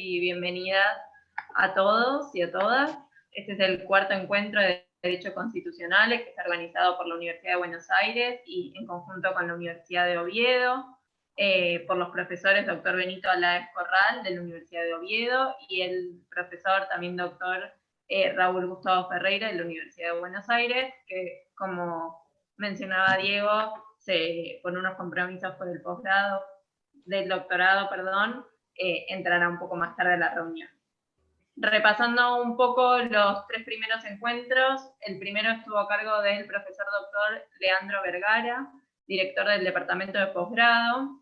y bienvenidas a todos y a todas. Este es el cuarto encuentro de Derecho Constitucionales que está organizado por la Universidad de Buenos Aires y en conjunto con la Universidad de Oviedo, por los profesores Dr. Benito Aláez Corral de la Universidad de Oviedo y el profesor también Dr. Raúl Gustavo Ferreira de la Universidad de Buenos Aires, que como mencionaba Diego, por unos compromisos por el posgrado, del doctorado, perdón, entrará un poco más tarde a la reunión. Repasando un poco los tres primeros encuentros, el primero estuvo a cargo del profesor doctor Leandro Vergara, director del Departamento de Posgrado,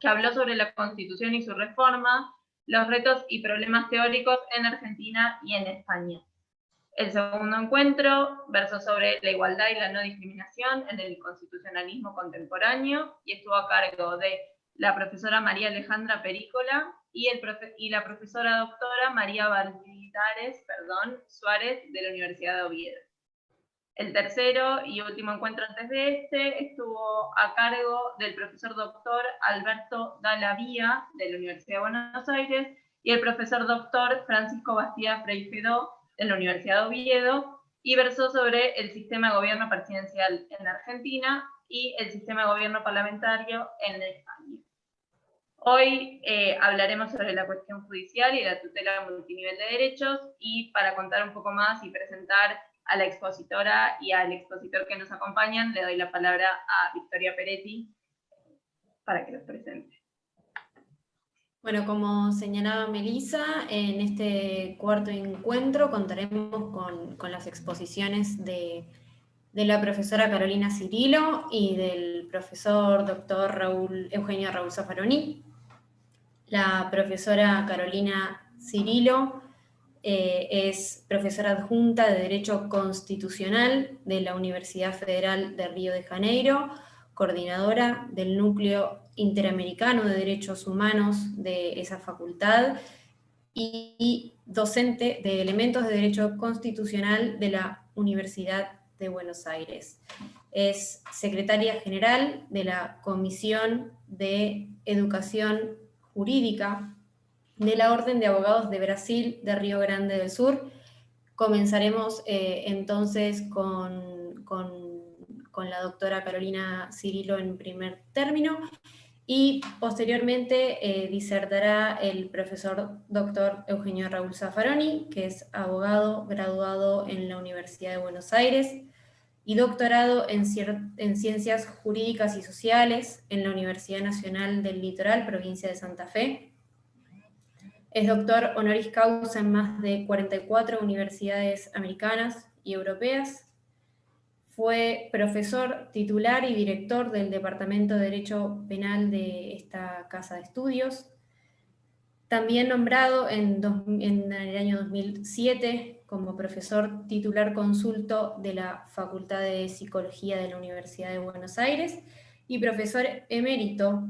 que habló sobre la Constitución y su reforma, los retos y problemas teóricos en Argentina y en España. El segundo encuentro versó sobre la igualdad y la no discriminación en el constitucionalismo contemporáneo y estuvo a cargo de la profesora María Alejandra Perícola y la profesora doctora María Valladares Suárez de la Universidad de Oviedo. El tercero y último encuentro antes de este estuvo a cargo del profesor doctor Alberto Dalla Vía de la Universidad de Buenos Aires y el profesor doctor Francisco Bastida Freixedó de la Universidad de Oviedo, y versó sobre el sistema de gobierno presidencial en Argentina y el sistema de gobierno parlamentario en España. Hoy hablaremos sobre la cuestión judicial y la tutela multinivel de derechos, y para contar un poco más y presentar a la expositora y al expositor que nos acompañan, le doy la palabra a Victoria Peretti para que los presente. Bueno, como señalaba Melissa, en este cuarto encuentro contaremos con las exposiciones de la profesora Carolina Cirilo y del profesor doctor Eugenio Raúl Zaffaroni. La profesora Carolina Cirilo es profesora adjunta de Derecho Constitucional de la Universidad Federal de Río de Janeiro, coordinadora del Núcleo Interamericano de Derechos Humanos de esa facultad y docente de Elementos de Derecho Constitucional de la Universidad de Buenos Aires. Es secretaria general de la Comisión de Educación Jurídica de la Orden de Abogados de Brasil de Río Grande del Sur. Comenzaremos entonces con la doctora Carolina Cirilo en primer término, y posteriormente disertará el profesor doctor Eugenio Raúl Zaffaroni, que es abogado graduado en la Universidad de Buenos Aires y doctorado en Ciencias Jurídicas y Sociales en la Universidad Nacional del Litoral, provincia de Santa Fe. Es doctor honoris causa en más de 44 universidades americanas y europeas. Fue profesor titular y director del Departamento de Derecho Penal de esta casa de estudios. También nombrado en el año 2007 como profesor titular consulto de la Facultad de Psicología de la Universidad de Buenos Aires y profesor emérito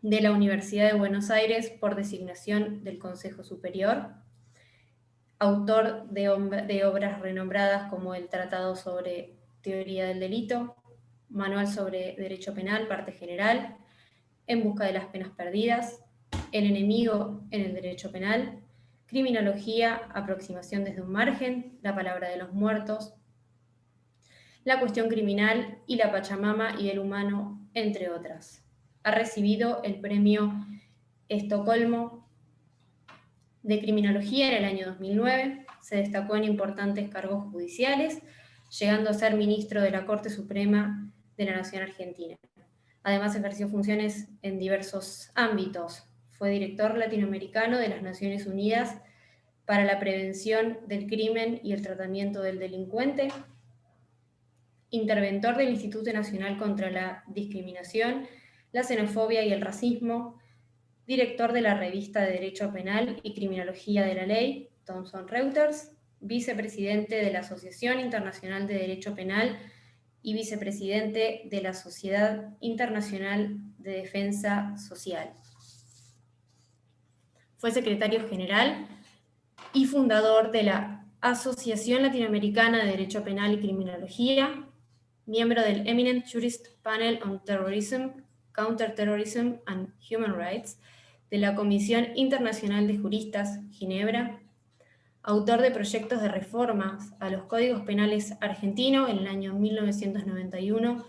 de la Universidad de Buenos Aires por designación del Consejo Superior, autor de obras renombradas como el Tratado sobre Teoría del Delito, Manual sobre Derecho Penal, parte general, En busca de las penas perdidas, El enemigo en el derecho penal, Criminología, aproximación desde un margen, La palabra de los muertos, La cuestión criminal y La Pachamama y el humano, entre otras. Ha recibido el premio Estocolmo de Criminología en el año 2009, se destacó en importantes cargos judiciales, llegando a ser ministro de la Corte Suprema de la Nación Argentina. Además ejerció funciones en diversos ámbitos. Fue director latinoamericano de las Naciones Unidas para la prevención del crimen y el tratamiento del delincuente, interventor del Instituto Nacional contra la Discriminación, la Xenofobia y el Racismo, director de la Revista de Derecho Penal y Criminología de la Ley, Thomson Reuters, vicepresidente de la Asociación Internacional de Derecho Penal y vicepresidente de la Sociedad Internacional de Defensa Social. Fue secretario general y fundador de la Asociación Latinoamericana de Derecho Penal y Criminología, miembro del Eminent Jurist Panel on Terrorism, Counterterrorism and Human Rights, de la Comisión Internacional de Juristas, Ginebra, autor de proyectos de reformas a los códigos penales argentino en el año 1991,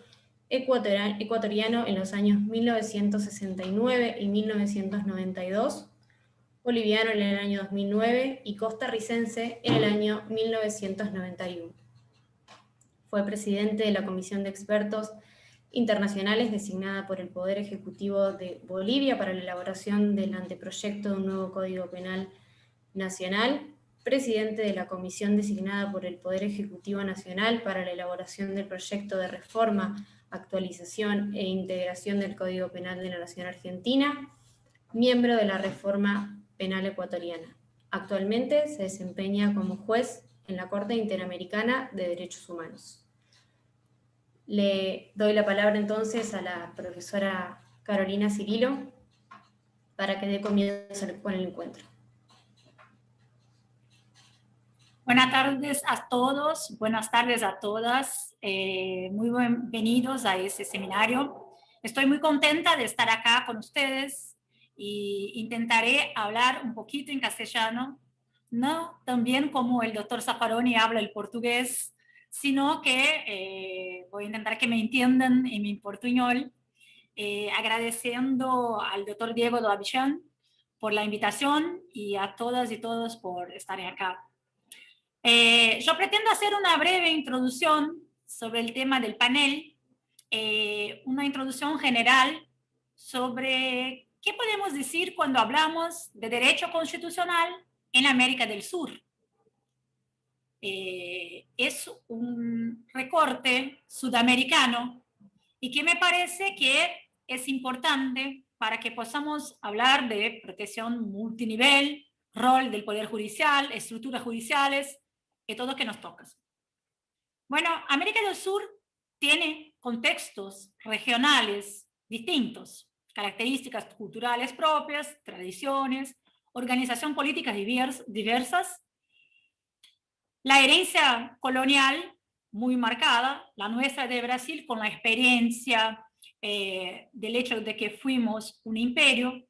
ecuatoriano en los años 1969 y 1992, boliviano en el año 2009 y costarricense en el año 1991. Fue presidente de la Comisión de Expertos Internacionales designada por el Poder Ejecutivo de Bolivia para la elaboración del anteproyecto de un nuevo Código Penal Nacional, presidente de la Comisión designada por el Poder Ejecutivo Nacional para la elaboración del proyecto de reforma, actualización e integración del Código Penal de la Nación Argentina, miembro de la Reforma Penal Ecuatoriana. Actualmente se desempeña como juez en la Corte Interamericana de Derechos Humanos. Le doy la palabra entonces a la profesora Carolina Cirilo para que dé comienzo con el encuentro. Buenas tardes a todos, buenas tardes a todas. Muy bienvenidos a este seminario. Estoy muy contenta de estar acá con ustedes y intentaré hablar un poquito en castellano, no tan bien como el doctor Zaffaroni habla el portugués, sino que voy a intentar que me entiendan en mi portuñol, agradeciendo al doctor Diego Doavillán por la invitación y a todas y todos por estar acá. Yo pretendo hacer una breve introducción sobre el tema del panel, una introducción general sobre qué podemos decir cuando hablamos de derecho constitucional en América del Sur. Es un recorte sudamericano y que me parece que es importante para que podamos hablar de protección multinivel, rol del Poder Judicial, estructuras judiciales, y todo lo que nos toca. Bueno, América del Sur tiene contextos regionales distintos, características culturales propias, tradiciones, organización políticas diversas, la herencia colonial muy marcada, la nuestra de Brasil con la experiencia del hecho de que fuimos un imperio,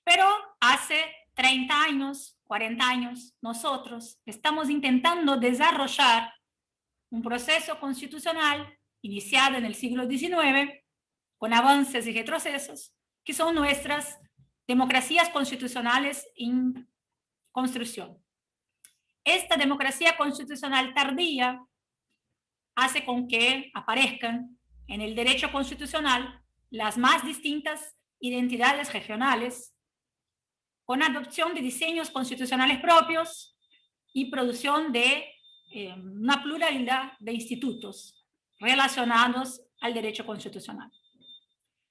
pero hace 30 años, 40 años, nosotros estamos intentando desarrollar un proceso constitucional iniciado en el siglo XIX, con avances y retrocesos, que son nuestras democracias constitucionales en construcción. Esta democracia constitucional tardía hace con que aparezcan en el derecho constitucional las más distintas identidades regionales, con adopción de diseños constitucionales propios y producción de una pluralidad de institutos relacionados al derecho constitucional.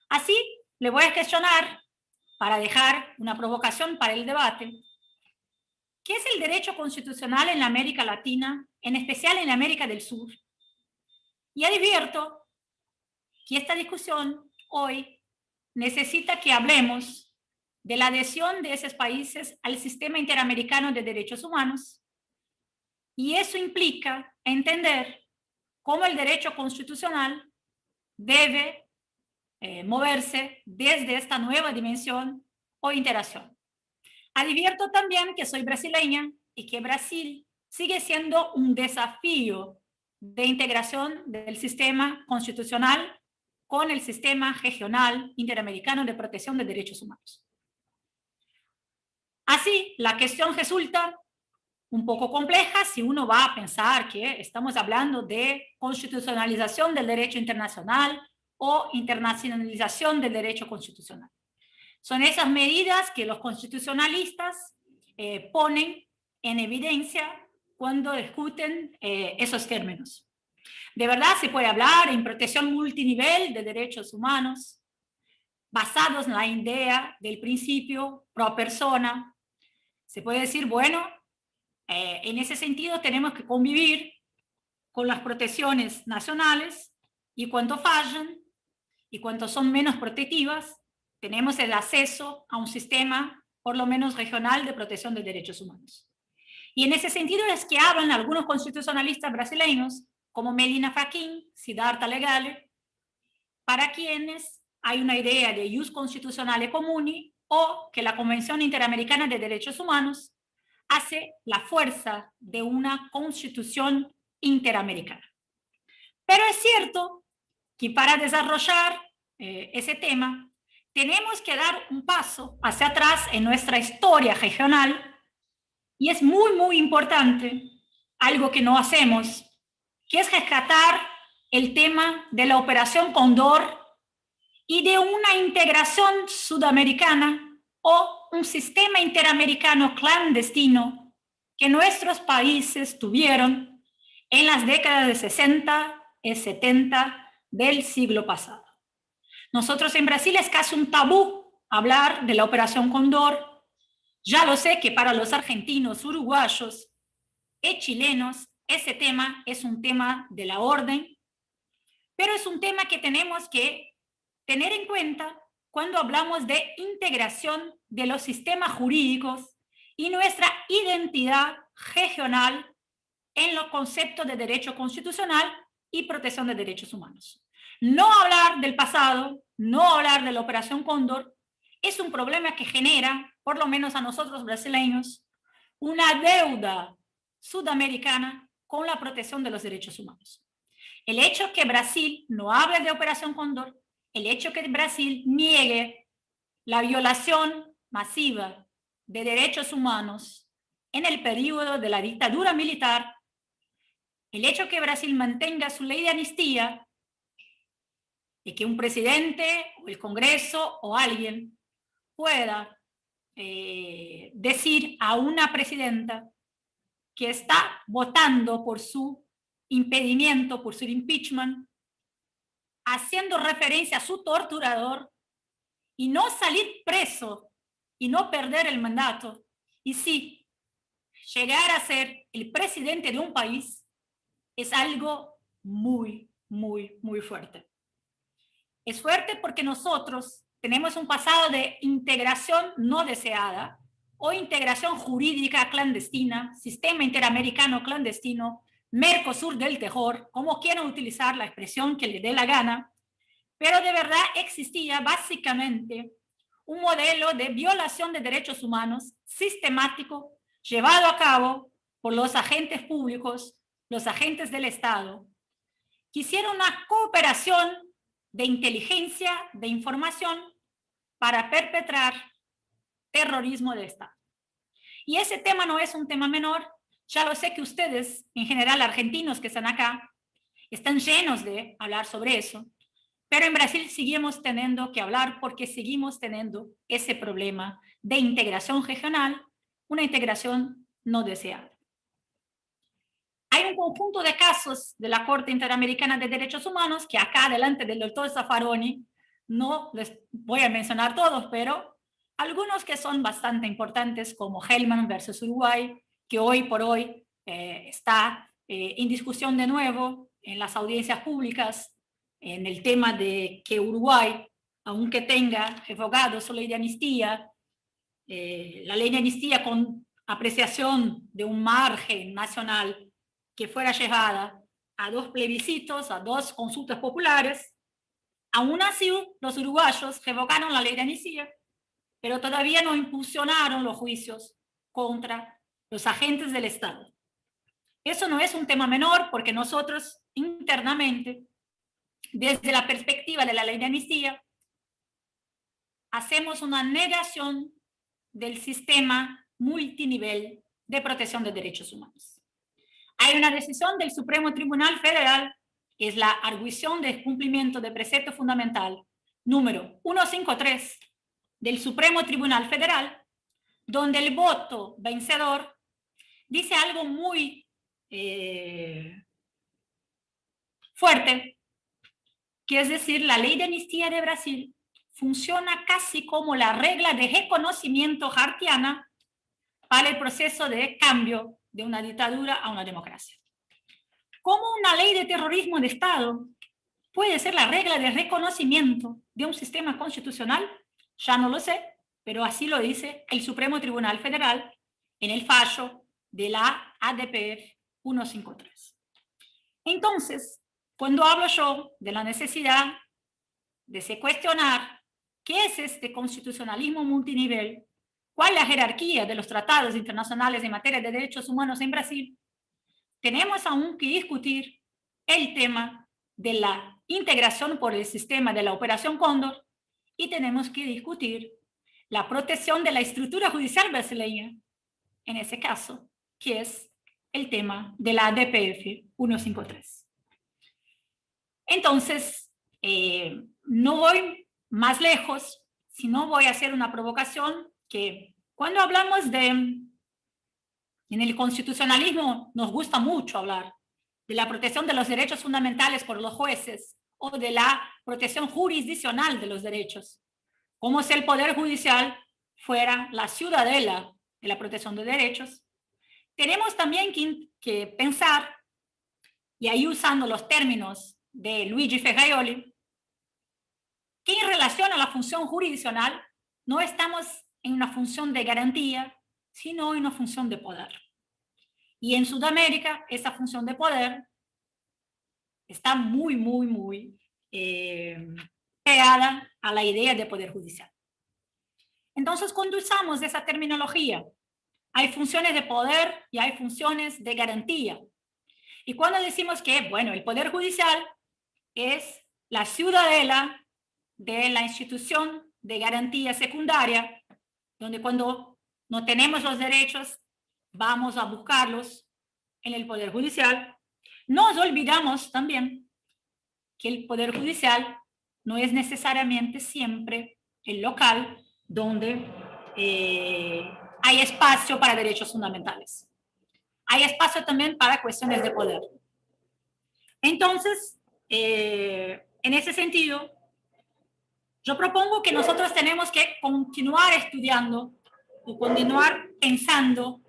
Así, le voy a cuestionar, para dejar una provocación para el debate, ¿qué es el derecho constitucional en la América Latina, en especial en la América del Sur? Y advierto que esta discusión hoy necesita que hablemos de la adhesión de esos países al sistema interamericano de derechos humanos, y eso implica entender cómo el derecho constitucional debe moverse desde esta nueva dimensión o interacción. Advierto también que soy brasileña y que Brasil sigue siendo un desafío de integración del sistema constitucional con el sistema regional interamericano de protección de derechos humanos. Así, la cuestión resulta un poco compleja si uno va a pensar que estamos hablando de constitucionalización del derecho internacional o internacionalización del derecho constitucional. Son esas medidas que los constitucionalistas ponen en evidencia cuando discuten esos términos. De verdad se puede hablar en protección multinivel de derechos humanos, basados en la idea del principio pro persona. Se puede decir, bueno, en ese sentido tenemos que convivir con las protecciones nacionales y cuando fallan y cuando son menos protectivas, tenemos el acceso a un sistema, por lo menos regional, de protección de derechos humanos. Y en ese sentido es que hablan algunos constitucionalistas brasileños, como Melina Fachin, Siddhartha Legale, para quienes hay una idea de ius constitucionale comuni o que la Convención Interamericana de Derechos Humanos hace la fuerza de una constitución interamericana. Pero es cierto que para desarrollar ese tema tenemos que dar un paso hacia atrás en nuestra historia regional, y es muy, muy importante algo que no hacemos, que es rescatar el tema de la Operación Cóndor y de una integración sudamericana o un sistema interamericano clandestino que nuestros países tuvieron en las décadas de 60 y 70 del siglo pasado. Nosotros en Brasil es casi un tabú hablar de la Operación Cóndor. Ya lo sé que para los argentinos, uruguayos y chilenos ese tema es un tema de la orden, pero es un tema que tenemos que tener en cuenta cuando hablamos de integración de los sistemas jurídicos y nuestra identidad regional en los conceptos de derecho constitucional y protección de derechos humanos. No hablar del pasado, no hablar de la Operación Cóndor, es un problema que genera, por lo menos a nosotros brasileños, una deuda sudamericana con la protección de los derechos humanos. El hecho que Brasil no hable de Operación Cóndor, el hecho que Brasil niegue la violación masiva de derechos humanos en el periodo de la dictadura militar, el hecho que Brasil mantenga su ley de amnistía y que un presidente o el Congreso o alguien pueda decir a una presidenta que está votando por su impedimento, por su impeachment, haciendo referencia a su torturador y no salir preso y no perder el mandato, y sí, llegar a ser el presidente de un país, es algo muy, muy, muy fuerte. Es fuerte porque nosotros tenemos un pasado de integración no deseada o integración jurídica clandestina, sistema interamericano clandestino, Mercosur del terror, como quieran utilizar la expresión que les dé la gana, pero de verdad existía básicamente un modelo de violación de derechos humanos sistemático llevado a cabo por los agentes públicos, los agentes del Estado, que hicieron una cooperación de inteligencia, de información, para perpetrar terrorismo de Estado. Y ese tema no es un tema menor. Ya lo sé que ustedes, en general argentinos que están acá, están llenos de hablar sobre eso, pero en Brasil seguimos teniendo que hablar porque seguimos teniendo ese problema de integración regional, una integración no deseada. Hay un conjunto de casos de la Corte Interamericana de Derechos Humanos que acá delante del doctor Zaffaroni no les voy a mencionar todos, pero algunos que son bastante importantes, como Hellman versus Uruguay, que hoy por hoy está en discusión de nuevo en las audiencias públicas, en el tema de que Uruguay, aunque tenga revocado su ley de amnistía, la ley de amnistía con apreciación de un margen nacional que fuera llevada a 2 plebiscitos, a 2 consultas populares, aún así los uruguayos revocaron la ley de amnistía, pero todavía no impulsionaron los juicios contra los agentes del Estado. Eso no es un tema menor porque nosotros internamente, desde la perspectiva de la ley de amnistía, hacemos una negación del sistema multinivel de protección de derechos humanos. Hay una decisión del Supremo Tribunal Federal, que es la arguición de cumplimiento de precepto fundamental número 153 del Supremo Tribunal Federal, donde el voto vencedor dice algo muy fuerte, que es decir, la ley de amnistía de Brasil funciona casi como la regla de reconocimiento hartiana para el proceso de cambio de una dictadura a una democracia. ¿Cómo una ley de terrorismo de Estado puede ser la regla de reconocimiento de un sistema constitucional? Ya no lo sé, pero así lo dice el Supremo Tribunal Federal en el fallo de la ADPF 153. Entonces, cuando hablo yo de la necesidad de se cuestionar qué es este constitucionalismo multinivel, cuál es la jerarquía de los tratados internacionales en materia de derechos humanos en Brasil, tenemos aún que discutir el tema de la integración por el sistema de la Operación Cóndor y tenemos que discutir la protección de la estructura judicial brasileña, en ese caso, que es el tema de la ADPF 153. Entonces, no voy más lejos, sino voy a hacer una provocación que cuando hablamos de, en el constitucionalismo nos gusta mucho hablar de la protección de los derechos fundamentales por los jueces o de la protección jurisdiccional de los derechos, como si el Poder Judicial fuera la ciudadela de la protección de derechos. Tenemos también que pensar, y ahí usando los términos de Luigi Ferraioli, que en relación a la función jurisdiccional no estamos en una función de garantía, sino en una función de poder. Y en Sudamérica esa función de poder está muy pegada a la idea de poder judicial. Entonces, cuando usamos esa terminología, hay funciones de poder y hay funciones de garantía. Y cuando decimos que, bueno, el Poder Judicial es la ciudadela de la institución de garantía secundaria, donde cuando no tenemos los derechos, vamos a buscarlos en el Poder Judicial, nos olvidamos también que el Poder Judicial no es necesariamente siempre el local donde hay espacio para derechos fundamentales. Hay espacio también para cuestiones de poder. Entonces, en ese sentido, yo propongo que nosotros tenemos que continuar estudiando o continuar pensando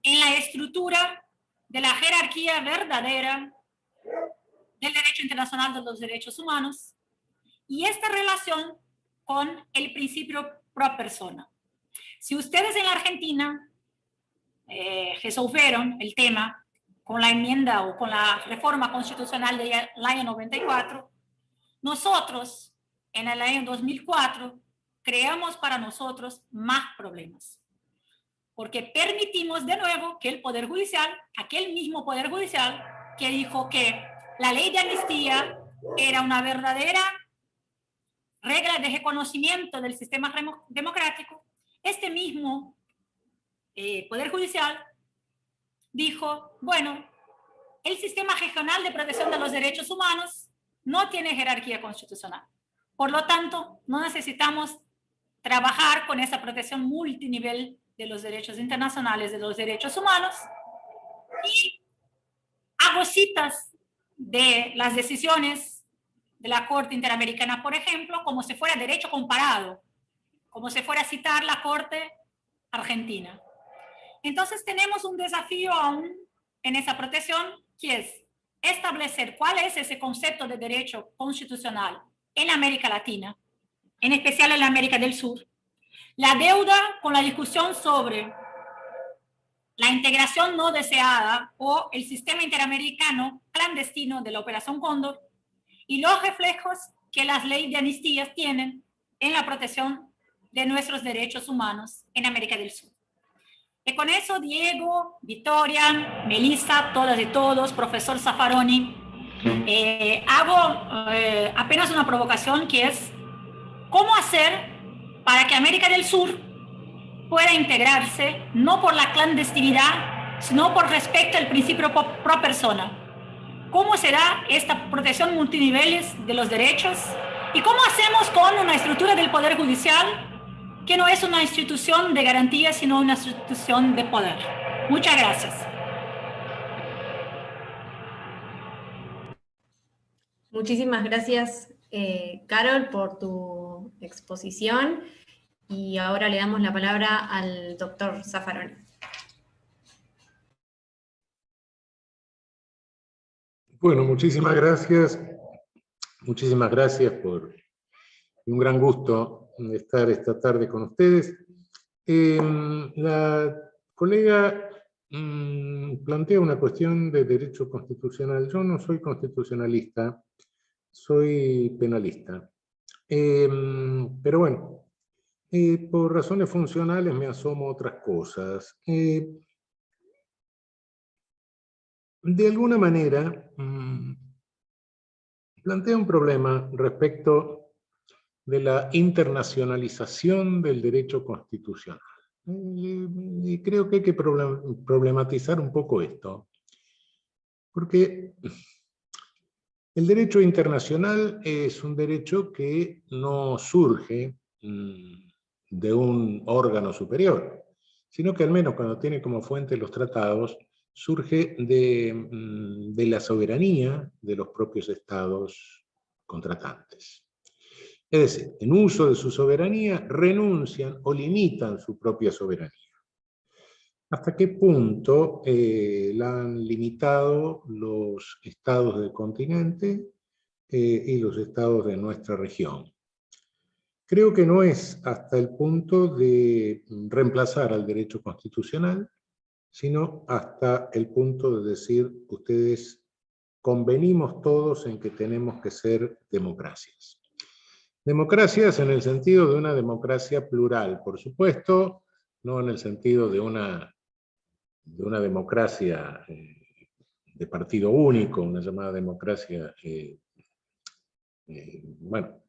en la estructura de la jerarquía verdadera del derecho internacional de los derechos humanos y esta relación con el principio pro persona. Si ustedes en la Argentina resolvieron el tema con la enmienda o con la reforma constitucional del año 94, nosotros en el año 2004 creamos para nosotros más problemas. Porque permitimos de nuevo que el Poder Judicial, aquel mismo Poder Judicial que dijo que la ley de amnistía era una verdadera regla de reconocimiento del sistema democrático, este mismo Poder Judicial dijo, bueno, el sistema regional de protección de los derechos humanos no tiene jerarquía constitucional. Por lo tanto, no necesitamos trabajar con esa protección multinivel de los derechos internacionales de los derechos humanos y hago citas de las decisiones de la Corte Interamericana, por ejemplo, como si fuera derecho comparado, como si fuera a citar la Corte Argentina. Entonces tenemos un desafío aún en esa protección, que es establecer cuál es ese concepto de derecho constitucional en América Latina, en especial en la América del Sur. La deuda con la discusión sobre la integración no deseada o el sistema interamericano clandestino de la Operación Cóndor y los reflejos que las leyes de amnistías tienen en la protección de nuestros derechos humanos en América del Sur. Y con eso, Diego, Victoria, Melissa, todas y todos, profesor Zaffaroni, hago apenas una provocación que es cómo hacer para que América del Sur pueda integrarse no por la clandestinidad, sino por respecto al principio pro persona. ¿Cómo será esta protección multiniveles de los derechos? ¿Y cómo hacemos con una estructura del Poder Judicial que no es una institución de garantía, sino una institución de poder? Muchas gracias. Muchísimas gracias, Carol, por tu exposición. Y ahora le damos la palabra al doctor Zaffaroni. Bueno, muchísimas gracias. Muchísimas gracias por un gran gusto estar esta tarde con ustedes. La colega plantea una cuestión de derecho constitucional. Yo no soy constitucionalista, soy penalista. Pero bueno, por razones funcionales me asomo a otras cosas. De alguna manera, plantea un problema respecto de la internacionalización del derecho constitucional. Y creo que hay que problematizar un poco esto, porque el derecho internacional es un derecho que no surge de un órgano superior, sino que al menos cuando tiene como fuente los tratados, surge de la soberanía de los propios estados contratantes. Es decir, en uso de su soberanía renuncian o limitan su propia soberanía. ¿Hasta qué punto la han limitado los estados del continente y los estados de nuestra región? Creo que no es hasta el punto de reemplazar al derecho constitucional, sino hasta el punto de decir, ustedes convenimos todos en que tenemos que ser democracias. Democracias en el sentido de una democracia plural, por supuesto, no en el sentido de una democracia de partido único, una llamada democracia, bueno,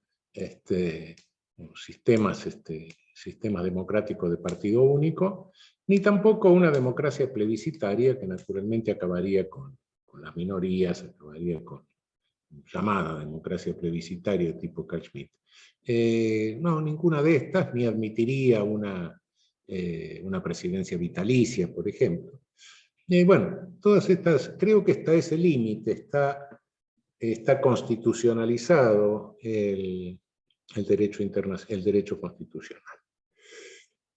sistemas democráticos de partido único, ni tampoco una democracia plebiscitaria que naturalmente acabaría con las minorías, acabaría con llamada democracia plebiscitaria de tipo Carl Schmitt. No, ninguna de estas, ni admitiría una presidencia vitalicia, por ejemplo. Bueno, todas estas, creo que está ese límite, está constitucionalizado el derecho constitucional.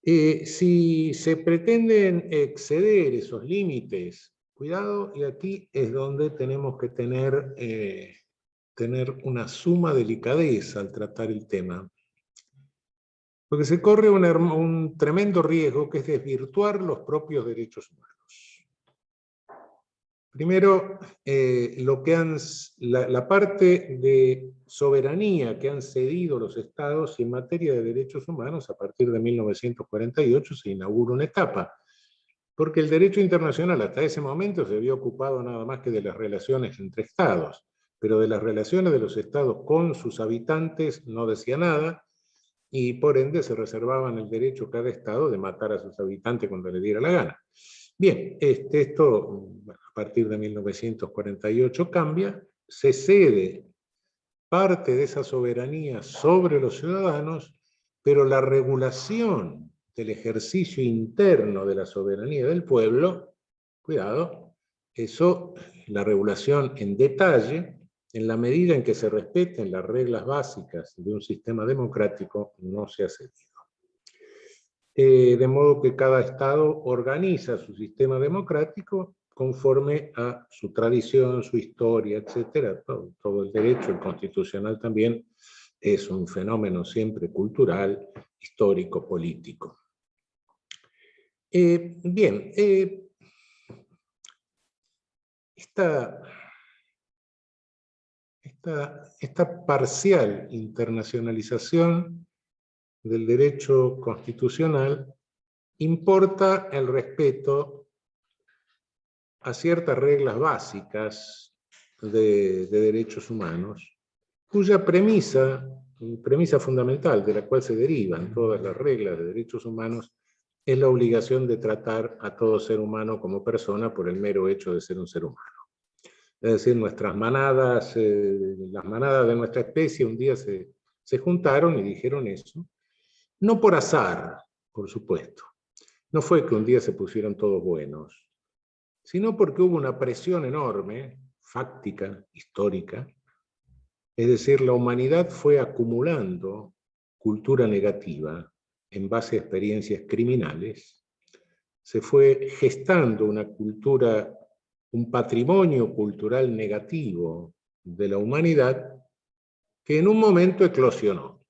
Si se pretenden exceder esos límites, cuidado, y aquí es donde tenemos que tener una suma delicadeza al tratar el tema, porque se corre un tremendo riesgo, que es desvirtuar los propios derechos humanos. Primero, la parte de soberanía que han cedido los estados en materia de derechos humanos, a partir de 1948 se inaugura una etapa, porque el derecho internacional hasta ese momento se había ocupado nada más que de las relaciones entre estados, pero de las relaciones de los estados con sus habitantes no decía nada, y por ende se reservaban el derecho cada estado de matar a sus habitantes cuando le diera la gana. Bien, esto a partir de 1948 cambia, se cede parte de esa soberanía sobre los ciudadanos, pero la regulación del ejercicio interno de la soberanía del pueblo, cuidado, eso, la regulación en detalle, en la medida en que se respeten las reglas básicas de un sistema democrático, no se ha cedido. De modo que cada estado organiza su sistema democrático conforme a su tradición, su historia, etc. Todo el derecho, el constitucional también, es un fenómeno siempre cultural, histórico, político. Bien, esta parcial internacionalización del derecho constitucional importa el respeto a ciertas reglas básicas de derechos humanos, cuya premisa fundamental, de la cual se derivan todas las reglas de derechos humanos, es la obligación de tratar a todo ser humano como persona por el mero hecho de ser un ser humano. Es decir, nuestras manadas, las manadas de nuestra especie un día se juntaron y dijeron eso, no por azar, por supuesto. No fue que un día se pusieron todos buenos, sino porque hubo una presión enorme, fáctica, histórica. Es decir, la humanidad fue acumulando cultura negativa en base a experiencias criminales, se fue gestando una cultura, un patrimonio cultural negativo de la humanidad que en un momento eclosionó.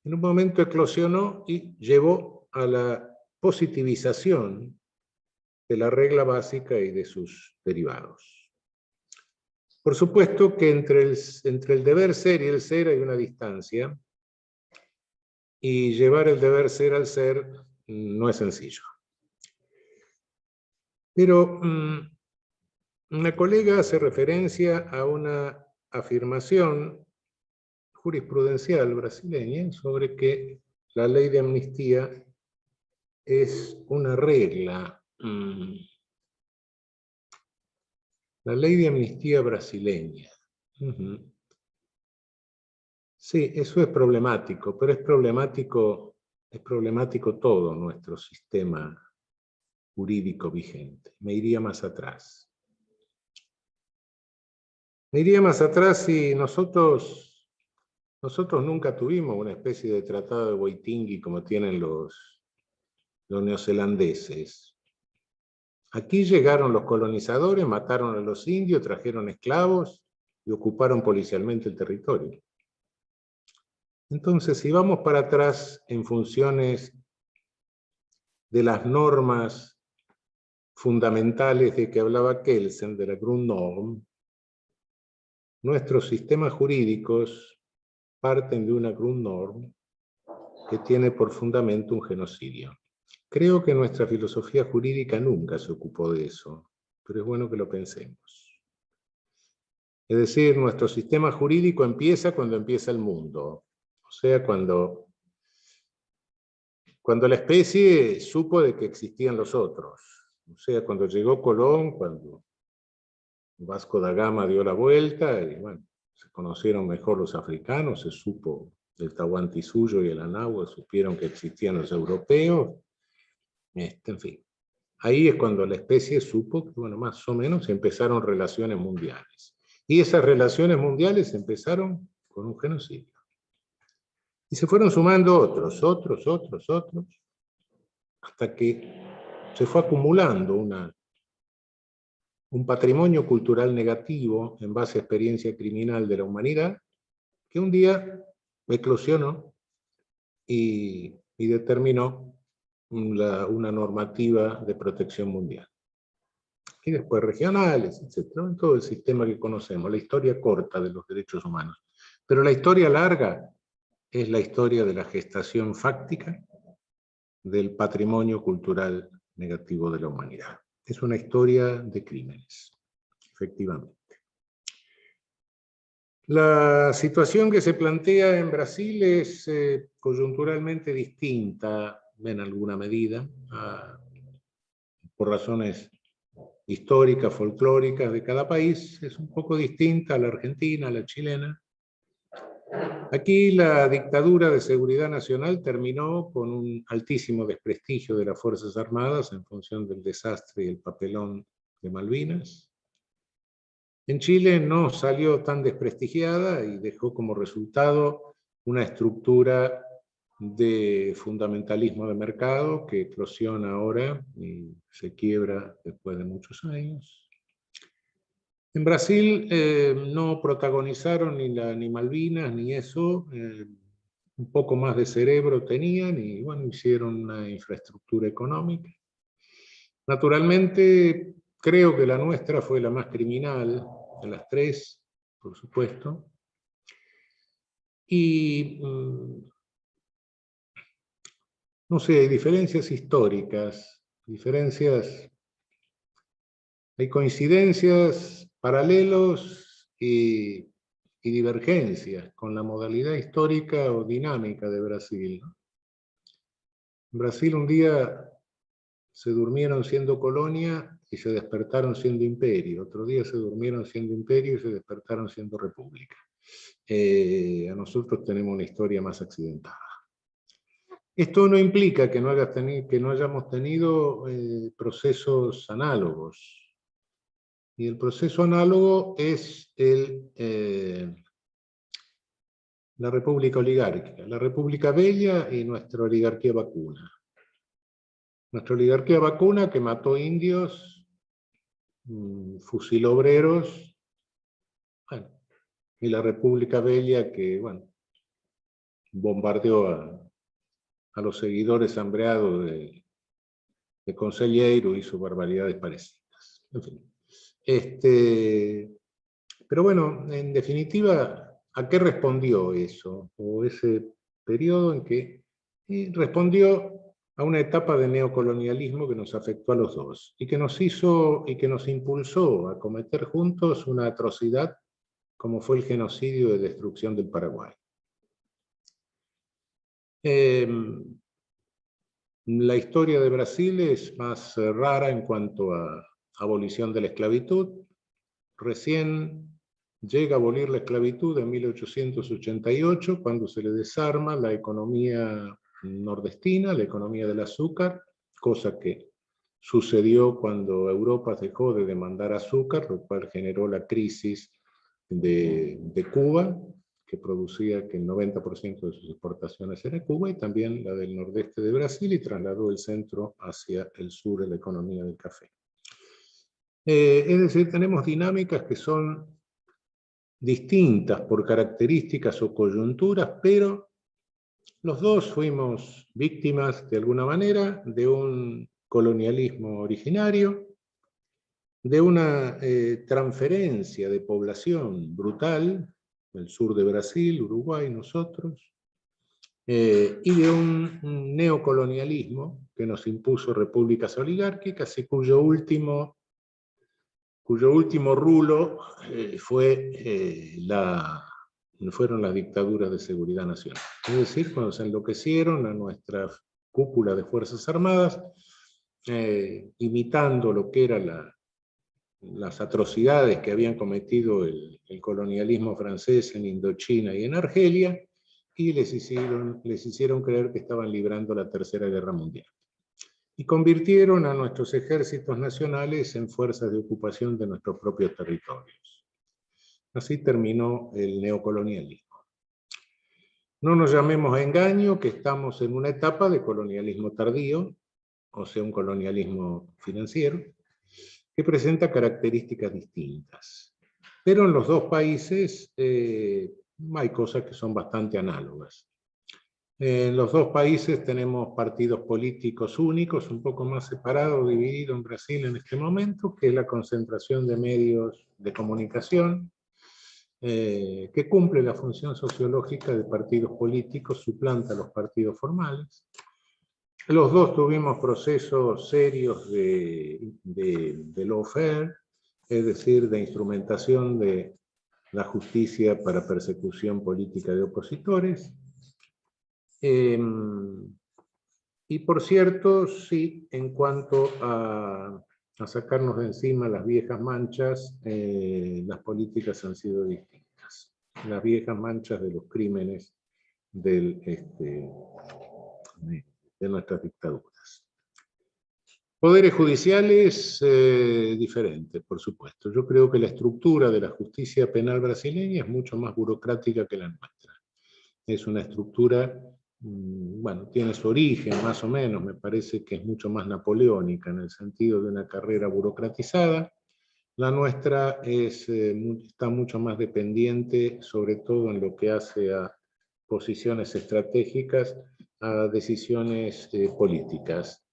En un momento eclosionó y llevó a la positivización de la regla básica y de sus derivados. Por supuesto que entre el deber ser y el ser hay una distancia, y llevar el deber ser al ser no es sencillo. Pero una colega hace referencia a una afirmación jurisprudencial brasileña sobre que la ley de amnistía es una regla. La ley de amnistía brasileña. Sí, eso es problemático, pero es problemático todo nuestro sistema jurídico vigente. Me iría más atrás. Me iría más atrás si nosotros nunca tuvimos una especie de tratado de Waitangi como tienen los neozelandeses. Aquí llegaron los colonizadores, mataron a los indios, trajeron esclavos y ocuparon policialmente el territorio. Entonces, si vamos para atrás en funciones de las normas fundamentales de que hablaba Kelsen, de la Grundnorm, nuestros sistemas jurídicos parten de una Grundnorm que tiene por fundamento un genocidio. Creo que nuestra filosofía jurídica nunca se ocupó de eso, pero es bueno que lo pensemos. Es decir, nuestro sistema jurídico empieza cuando empieza el mundo, o sea, cuando la especie supo de que existían los otros, o sea, cuando llegó Colón, cuando Vasco da Gama dio la vuelta, y bueno, se conocieron mejor los africanos, se supo del Tahuantinsuyo y el Anáhuac, supieron que existían los europeos, en fin. Ahí es cuando la especie supo que, bueno, más o menos empezaron relaciones mundiales. Y esas relaciones mundiales empezaron con un genocidio. Y se fueron sumando otros, hasta que se fue acumulando un patrimonio cultural negativo en base a experiencia criminal de la humanidad, que un día eclosionó y determinó una normativa de protección mundial. Y después regionales, etcétera, en todo el sistema que conocemos, la historia corta de los derechos humanos. Pero la historia larga es la historia de la gestación fáctica del patrimonio cultural negativo de la humanidad. Es una historia de crímenes, efectivamente. La situación que se plantea en Brasil es coyunturalmente distinta, en alguna medida, por razones históricas, folclóricas de cada país, es un poco distinta a la argentina, a la chilena. Aquí la dictadura de seguridad nacional terminó con un altísimo desprestigio de las Fuerzas Armadas en función del desastre y el papelón de Malvinas. En Chile no salió tan desprestigiada y dejó como resultado una estructura de fundamentalismo de mercado que eclosiona ahora y se quiebra después de muchos años. En Brasil no protagonizaron ni Malvinas ni eso, un poco más de cerebro tenían y bueno, hicieron una infraestructura económica. Naturalmente, creo que la nuestra fue la más criminal de las tres, por supuesto. Y no sé, hay diferencias históricas, hay coincidencias, paralelos y divergencias con la modalidad histórica o dinámica de Brasil. En Brasil un día se durmieron siendo colonia y se despertaron siendo imperio. Otro día se durmieron siendo imperio y se despertaron siendo república. A nosotros tenemos una historia más accidentada. Esto no implica que no hayamos tenido procesos análogos. Y el proceso análogo es la república oligárquica, la república bella y nuestra oligarquía vacuna. Nuestra oligarquía vacuna que mató indios, fusiló obreros, bueno, y la república bella que, bueno, bombardeó a los seguidores hambreados de Conselheiro, hizo barbaridades parecidas. En fin. Pero bueno, en definitiva, ¿a qué respondió eso? O ese periodo en que respondió a una etapa de neocolonialismo que nos afectó a los dos y que nos hizo y que nos impulsó a cometer juntos una atrocidad como fue el genocidio de destrucción del Paraguay. La historia de Brasil es más rara en cuanto a abolición de la esclavitud. Recién llega a abolir la esclavitud en 1888, cuando se le desarma la economía nordestina, la economía del azúcar, cosa que sucedió cuando Europa dejó de demandar azúcar, lo cual generó la crisis de Cuba, que producía que el 90% de sus exportaciones era Cuba, y también la del nordeste de Brasil, y trasladó el centro hacia el sur en la economía del café. Es decir, tenemos dinámicas que son distintas por características o coyunturas, pero los dos fuimos víctimas, de alguna manera, de un colonialismo originario, de una transferencia de población brutal, del sur de Brasil, Uruguay, nosotros, y de un neocolonialismo que nos impuso repúblicas oligárquicas y cuyo último rulo fueron las dictaduras de seguridad nacional. Es decir, cuando se enloquecieron a nuestra cúpula de Fuerzas Armadas, imitando lo que eran las atrocidades que habían cometido el colonialismo francés en Indochina y en Argelia, y les hicieron creer que estaban librando la Tercera Guerra Mundial. Y convirtieron a nuestros ejércitos nacionales en fuerzas de ocupación de nuestros propios territorios. Así terminó el neocolonialismo. No nos llamemos a engaño que estamos en una etapa de colonialismo tardío, o sea, un colonialismo financiero, que presenta características distintas. Pero en los dos países hay cosas que son bastante análogas. En los dos países tenemos partidos políticos únicos, un poco más separado, dividido en Brasil en este momento, que es la concentración de medios de comunicación, que cumple la función sociológica de partidos políticos, suplanta a los partidos formales. Los dos tuvimos procesos serios de lawfare, es decir, de instrumentación de la justicia para persecución política de opositores. Y por cierto, sí, en cuanto a sacarnos de encima las viejas manchas, las políticas han sido distintas. Las viejas manchas de los crímenes de nuestras dictaduras. Poderes judiciales diferentes, por supuesto. Yo creo que la estructura de la justicia penal brasileña es mucho más burocrática que la nuestra. Es una estructura, bueno, tiene su origen más o menos, me parece que es mucho más napoleónica en el sentido de una carrera burocratizada. La nuestra está mucho más dependiente, sobre todo en lo que hace a posiciones estratégicas, a decisiones políticas.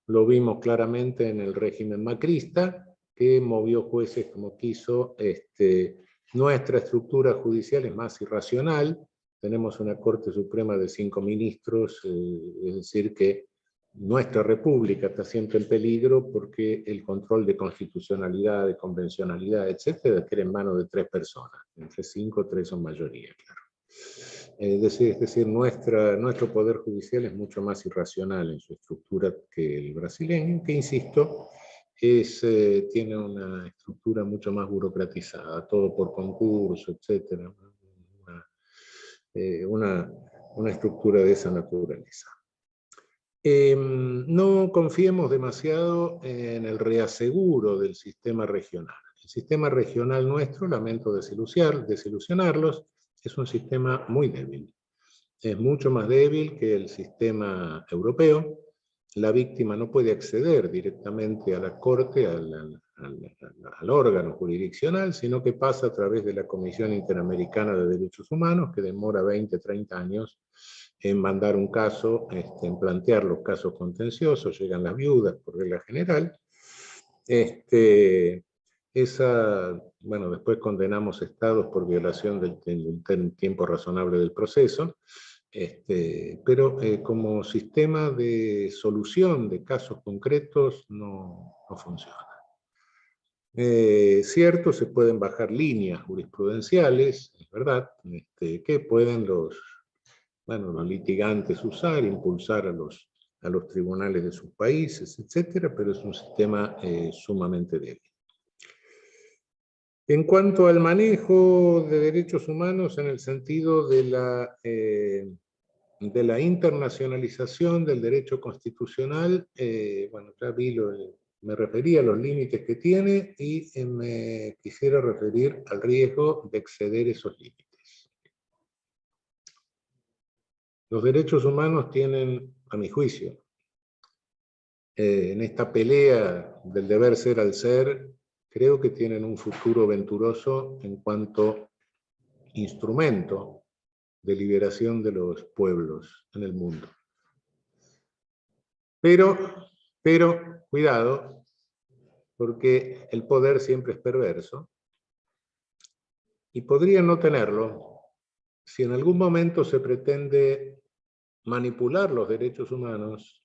Lo vimos claramente en el régimen macrista, que movió jueces como quiso. Nuestra estructura judicial es más irracional. Tenemos una Corte Suprema de 5 ministros, es decir que nuestra república está siempre en peligro porque el control de constitucionalidad, de convencionalidad, etcétera, queda en manos de 3 personas. Entre 5, 3 son mayoría, claro. Es decir, nuestro poder judicial es mucho más irracional en su estructura que el brasileño, que insisto, tiene una estructura mucho más burocratizada, todo por concurso, etcétera. Una estructura de esa naturaleza. No confiemos demasiado en el reaseguro del sistema regional. El sistema regional nuestro, lamento desilusionarlos, es un sistema muy débil. Es mucho más débil que el sistema europeo. La víctima no puede acceder directamente a la corte, al órgano jurisdiccional, sino que pasa a través de la Comisión Interamericana de Derechos Humanos, que demora 20, 30 años en mandar un caso, en plantear los casos contenciosos. Llegan las viudas por regla general, Bueno, después condenamos estados por violación del tiempo razonable del proceso, pero como sistema de solución de casos concretos no funciona. Cierto, se pueden bajar líneas jurisprudenciales, es verdad, que pueden los litigantes usar, impulsar a los tribunales de sus países, etcétera, pero es un sistema sumamente débil. En cuanto al manejo de derechos humanos en el sentido de la internacionalización del derecho constitucional, bueno, ya me referí a los límites que tiene y me quisiera referir al riesgo de exceder esos límites. Los derechos humanos tienen, a mi juicio, en esta pelea del deber ser al ser, creo que tienen un futuro venturoso en cuanto instrumento de liberación de los pueblos en el mundo. Pero, cuidado, porque el poder siempre es perverso, y podría no tenerlo si en algún momento se pretende manipular los derechos humanos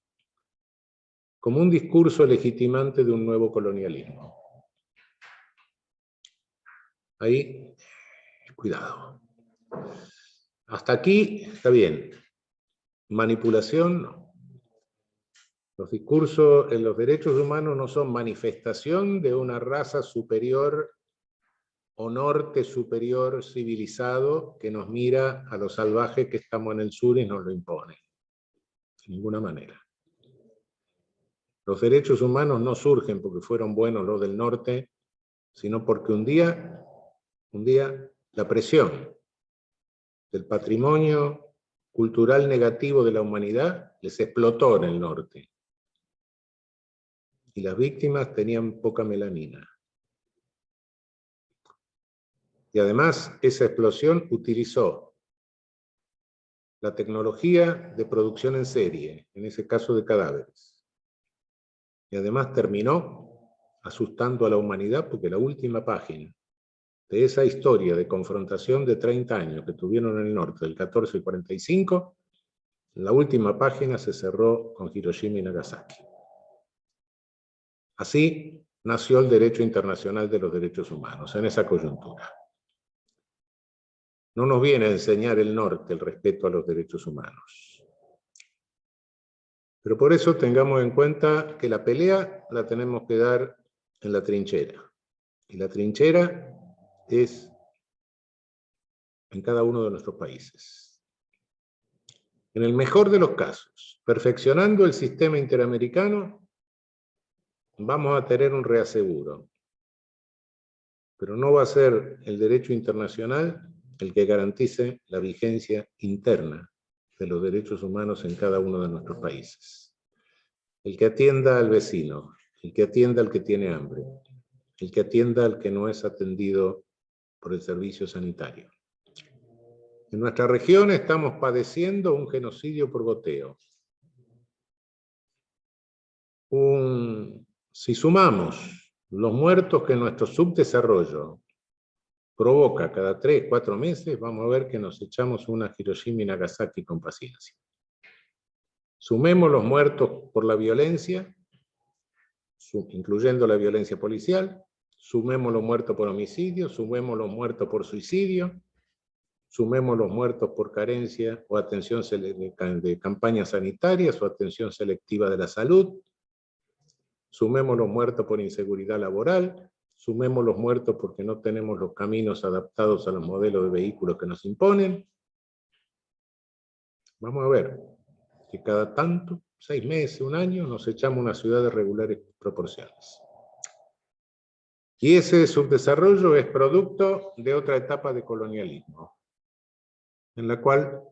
como un discurso legitimante de un nuevo colonialismo. Ahí, cuidado. Hasta aquí está bien. Manipulación, no. Los discursos en los derechos humanos no son manifestación de una raza superior o norte superior civilizado que nos mira a los salvajes que estamos en el sur y nos lo impone. De ninguna manera. Los derechos humanos no surgen porque fueron buenos los del norte, sino porque un día la presión del patrimonio cultural negativo de la humanidad les explotó en el norte. Y las víctimas tenían poca melanina. Y además esa explosión utilizó la tecnología de producción en serie, en ese caso de cadáveres. Y además terminó asustando a la humanidad porque la última página de esa historia de confrontación de 30 años que tuvieron en el norte, del 14 al 45, la última página se cerró con Hiroshima y Nagasaki. Así nació el derecho internacional de los derechos humanos, en esa coyuntura. No nos viene a enseñar el norte el respeto a los derechos humanos. Pero por eso tengamos en cuenta que la pelea la tenemos que dar en la trinchera. Y la trinchera es en cada uno de nuestros países. En el mejor de los casos, perfeccionando el sistema interamericano, vamos a tener un reaseguro. Pero no va a ser el derecho internacional el que garantice la vigencia interna de los derechos humanos en cada uno de nuestros países. El que atienda al vecino, el que atienda al que tiene hambre, el que atienda al que no es atendido por el servicio sanitario. En nuestra región estamos padeciendo un genocidio por goteo. Si sumamos los muertos que nuestro subdesarrollo provoca cada 3, 4 meses, vamos a ver que nos echamos una Hiroshima y Nagasaki con paciencia. Sumemos los muertos por la violencia, incluyendo la violencia policial, sumemos los muertos por homicidio, sumemos los muertos por suicidio, sumemos los muertos por carencia o atención de campañas sanitarias o atención selectiva de la salud, sumemos los muertos por inseguridad laboral, sumemos los muertos porque no tenemos los caminos adaptados a los modelos de vehículos que nos imponen. Vamos a ver que cada tanto, 6 meses, 1 año, nos echamos una ciudad de regulares proporciones. Y ese subdesarrollo es producto de otra etapa de colonialismo, en la cual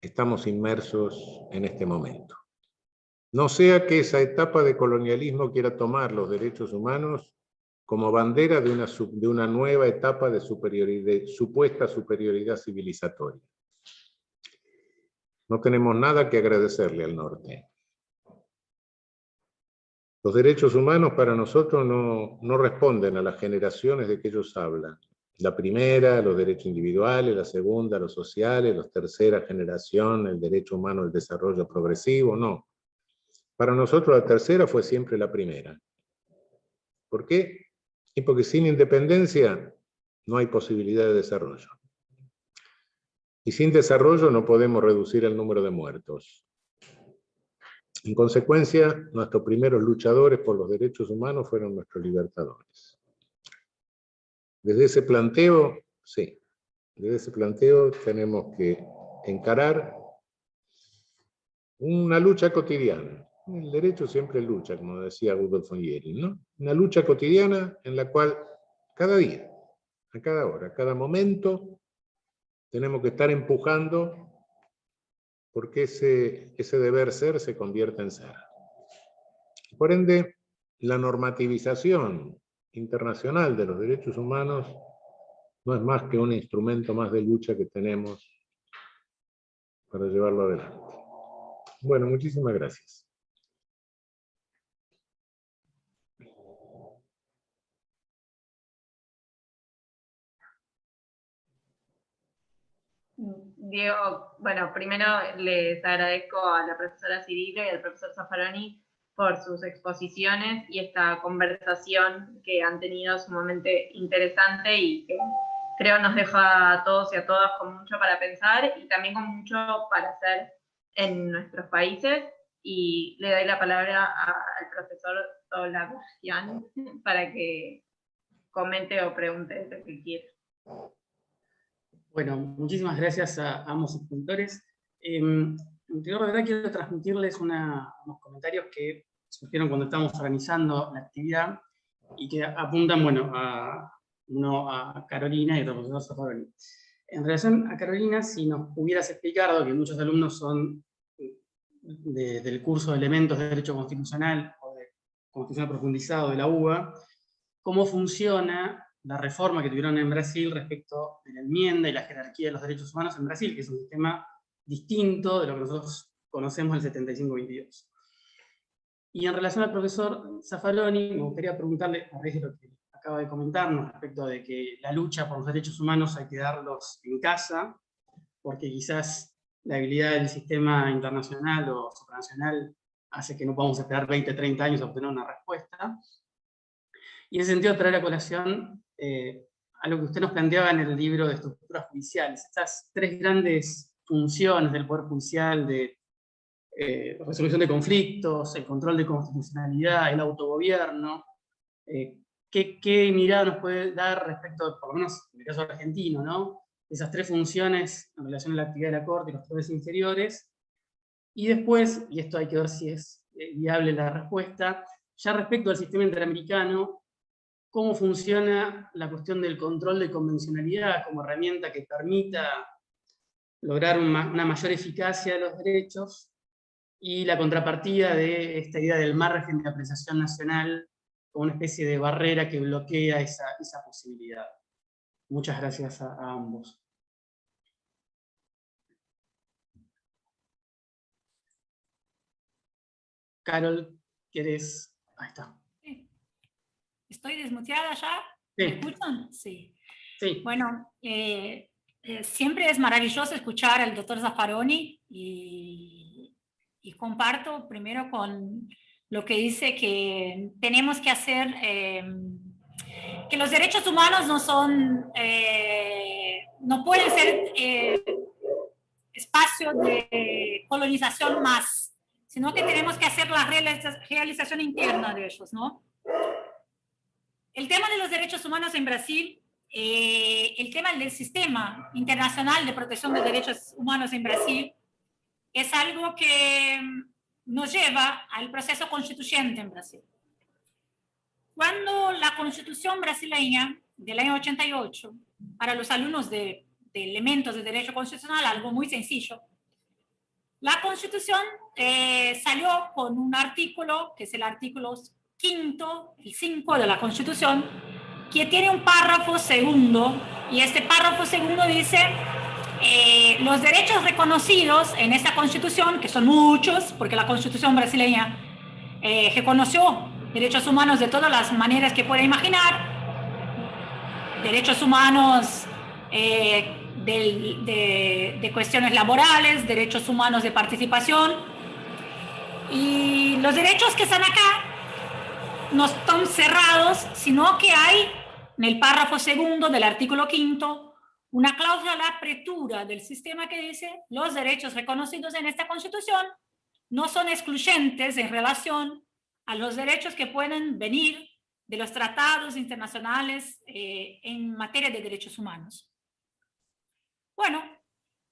estamos inmersos en este momento. No sea que esa etapa de colonialismo quiera tomar los derechos humanos como bandera de una nueva etapa de supuesta superioridad civilizatoria. No tenemos nada que agradecerle al norte. Los derechos humanos para nosotros no responden a las generaciones de que ellos hablan. La primera, los derechos individuales; la segunda, los sociales; la tercera generación, el derecho humano al desarrollo progresivo. No. Para nosotros la tercera fue siempre la primera. ¿Por qué? Y porque sin independencia no hay posibilidad de desarrollo. Y sin desarrollo no podemos reducir el número de muertos. En consecuencia, nuestros primeros luchadores por los derechos humanos fueron nuestros libertadores. Desde ese planteo, sí, desde ese planteo tenemos que encarar una lucha cotidiana. El derecho siempre es lucha, como decía Rudolf von Jhering, ¿no? Una lucha cotidiana en la cual cada día, a cada hora, a cada momento, tenemos que estar empujando porque ese deber ser se convierta en ser. Por ende, la normativización internacional de los derechos humanos no es más que un instrumento más de lucha que tenemos para llevarlo adelante. Bueno, muchísimas gracias. Diego, bueno, primero les agradezco a la profesora Cirilo y al profesor Zaffaroni por sus exposiciones y esta conversación que han tenido sumamente interesante y que creo nos deja a todos y a todas con mucho para pensar y también con mucho para hacer en nuestros países. Y le doy la palabra al profesor Tolagosian para que comente o pregunte lo que quiera. Bueno, muchísimas gracias a ambos expositores. En primer lugar, quiero transmitirles unos comentarios que surgieron cuando estábamos organizando la actividad y que apuntan, bueno, uno a Carolina y otro al profesor Zaffaroni. En relación a Carolina, si nos hubieras explicado, que muchos alumnos son del curso de Elementos de Derecho Constitucional o de Constitucional Profundizado de la UBA, cómo funciona la reforma que tuvieron en Brasil respecto de la enmienda y la jerarquía de los derechos humanos en Brasil, que es un sistema distinto de lo que nosotros conocemos del 75-22. Y en relación al profesor Zaffaroni, me gustaría preguntarle, a raíz de lo que acaba de comentarnos, respecto de que la lucha por los derechos humanos hay que darlos en casa, porque quizás la habilidad del sistema internacional o supranacional hace que no podamos esperar 20, 30 años a obtener una respuesta. Y en ese sentido traer a colación a lo que usted nos planteaba en el libro de estructuras judiciales, estas tres grandes funciones del Poder Judicial de resolución de conflictos, el control de constitucionalidad, el autogobierno. ¿Qué mirada nos puede dar respecto, por lo menos en el caso argentino, ¿no? Esas tres funciones en relación a la actividad de la Corte y los poderes inferiores? Y después, y esto hay que ver si es viable la respuesta, ya respecto al sistema interamericano, ¿cómo funciona la cuestión del control de convencionalidad como herramienta que permita lograr una mayor eficacia de los derechos, y la contrapartida de esta idea del margen de apreciación nacional como una especie de barrera que bloquea esa posibilidad? Muchas gracias a ambos. Carol, ¿quieres? Ahí está. Sí. ¿Estoy desmuteada ya? Sí. ¿Me escuchan? Sí. Sí. Bueno, siempre es maravilloso escuchar al doctor Zaffaroni y comparto primero con lo que dice que tenemos que hacer, que los derechos humanos no pueden ser espacio de colonización más, sino que tenemos que hacer la realización interna de ellos, ¿no? El tema de los derechos humanos en Brasil, el tema del sistema internacional de protección de derechos humanos en Brasil, es algo que nos lleva al proceso constituyente en Brasil. Cuando la Constitución brasileña del año 88, para los alumnos de elementos de derecho constitucional, algo muy sencillo, la Constitución salió con un artículo, que es el artículo 5, el 5 de la Constitución, que tiene un párrafo segundo, y este párrafo segundo dice: los derechos reconocidos en esta Constitución, que son muchos, porque la Constitución brasileña reconoció derechos humanos de todas las maneras que puede imaginar, derechos humanos de cuestiones laborales, derechos humanos de participación, y los derechos que están acá no están cerrados, sino que hay en el párrafo segundo del artículo 5 una cláusula de apertura del sistema que dice: los derechos reconocidos en esta Constitución no son excluyentes en relación a los derechos que pueden venir de los tratados internacionales en materia de derechos humanos. Bueno,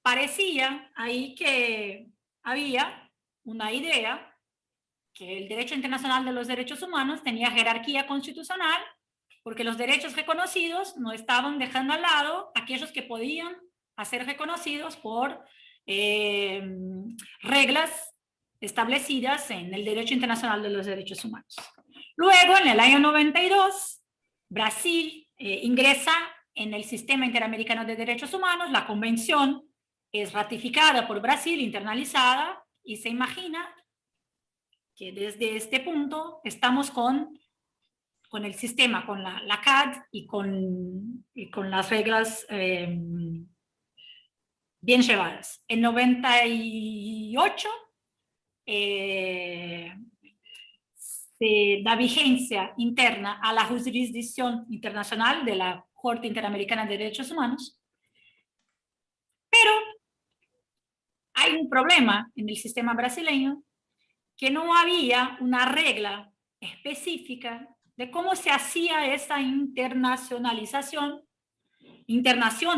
parecía ahí que había una idea que el derecho internacional de los derechos humanos tenía jerarquía constitucional, porque los derechos reconocidos no estaban dejando al lado aquellos que podían ser reconocidos por reglas establecidas en el derecho internacional de los derechos humanos. Luego, en el año 92, Brasil ingresa en el Sistema Interamericano de Derechos Humanos. La convención es ratificada por Brasil, internalizada, y se imagina que desde este punto estamos con el sistema, con la CAD y con las reglas bien llevadas. En 98 se da vigencia interna a la jurisdicción internacional de la Corte Interamericana de Derechos Humanos, pero hay un problema en el sistema brasileño, que no había una regla específica de cómo se hacía esta internacionalización,